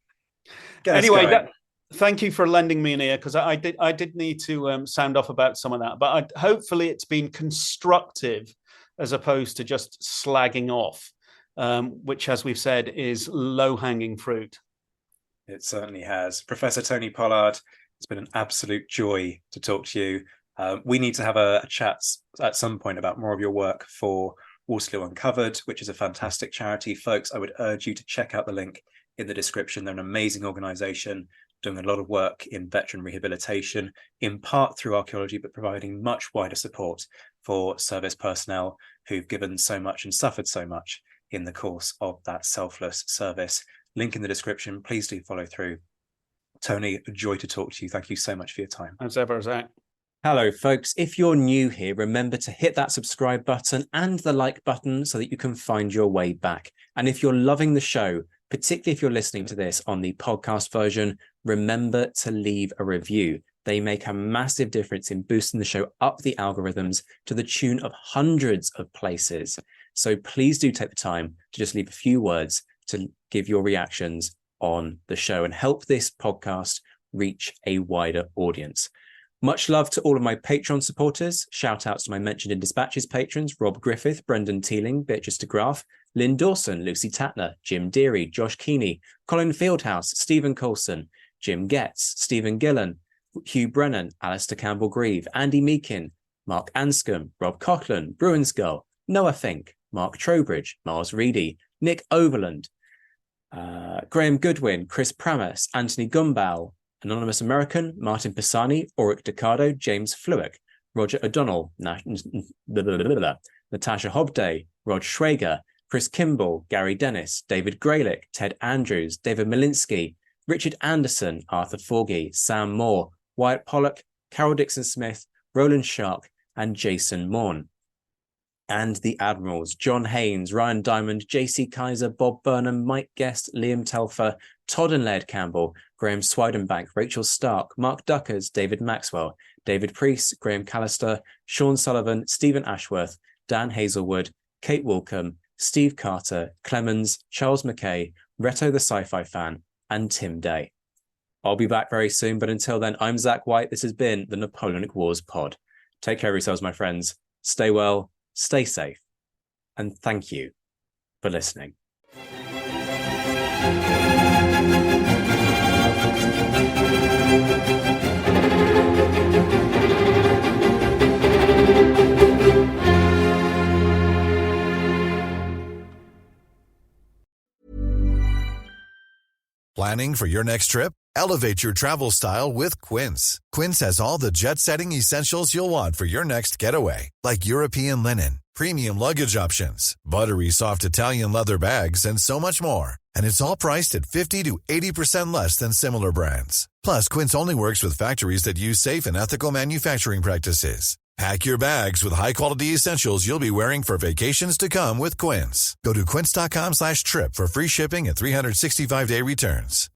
Anyway, thank you for lending me an ear, because I did need to sound off about some of that, but hopefully it's been constructive as opposed to just slagging off, which, as we've said, is low-hanging fruit. It certainly has. Professor Tony Pollard, it's been an absolute joy to talk to you. We need to have a chat at some point about more of your work for Waterloo Uncovered, which is a fantastic charity. Folks, I would urge you to check out the link in the description. They're an amazing organisation doing a lot of work in veteran rehabilitation, in part through archaeology, but providing much wider support for service personnel who've given so much and suffered so much in the course of that selfless service. Link in the description. Please do follow through. Tony, a joy to talk to you. Thank you so much for your time. As ever, Zach. Hello, folks. If you're new here, remember to hit that subscribe button and the like button so that you can find your way back. And if you're loving the show, particularly if you're listening to this on the podcast version, remember to leave a review. They make a massive difference in boosting the show up the algorithms to the tune of hundreds of places. So please do take the time to just leave a few words to give your reactions on the show and help this podcast reach a wider audience. Much love to all of my Patreon supporters. Shout outs to my Mentioned in Dispatches patrons, Rob Griffith, Brendan Teeling, Beatrice de Graaf, Lynn Dawson, Lucy Tatner, Jim Deary, Josh Keeney, Colin Fieldhouse, Stephen Coulson, Jim Getz, Stephen Gillen, Hugh Brennan, Alistair Campbell-Grieve, Andy Meakin, Mark Anscombe, Rob Coughlin, Bruin Skull, Noah Fink, Mark Trowbridge, Miles Reedy, Nick Overland, Graham Goodwin, Chris Pramis, Anthony Gumbal, Anonymous American, Martin Pisani, Auric Decado, James Fluick, Roger O'Donnell, Natasha Hobday, Rod Schwager, Chris Kimball, Gary Dennis, David Graylick, Ted Andrews, David Malinsky, Richard Anderson, Arthur Forgy, Sam Moore, Wyatt Pollock, Carol Dixon-Smith, Roland Shark, and Jason Morn. And the Admirals, John Haynes, Ryan Diamond, JC Kaiser, Bob Burnham, Mike Guest, Liam Telfer, Todd and Laird Campbell, Graham Swidenbank, Rachel Stark, Mark Duckers, David Maxwell, David Priest, Graham Callister, Sean Sullivan, Stephen Ashworth, Dan Hazelwood, Kate Wilcombe, Steve Carter, Clemens, Charles McKay, Reto the Sci-Fi Fan, and Tim Day. I'll be back very soon, but until then, I'm Zach White. This has been the Napoleonic Wars Pod. Take care of yourselves, my friends. Stay well, stay safe, and thank you for listening. Planning for your next trip? Elevate your travel style with Quince. Quince has all the jet-setting essentials you'll want for your next getaway, like European linen, premium luggage options, buttery soft Italian leather bags, and so much more. And it's all priced at 50 to 80% less than similar brands. Plus, Quince only works with factories that use safe and ethical manufacturing practices. Pack your bags with high-quality essentials you'll be wearing for vacations to come with Quince. Go to quince.com/trip for free shipping and 365-day returns.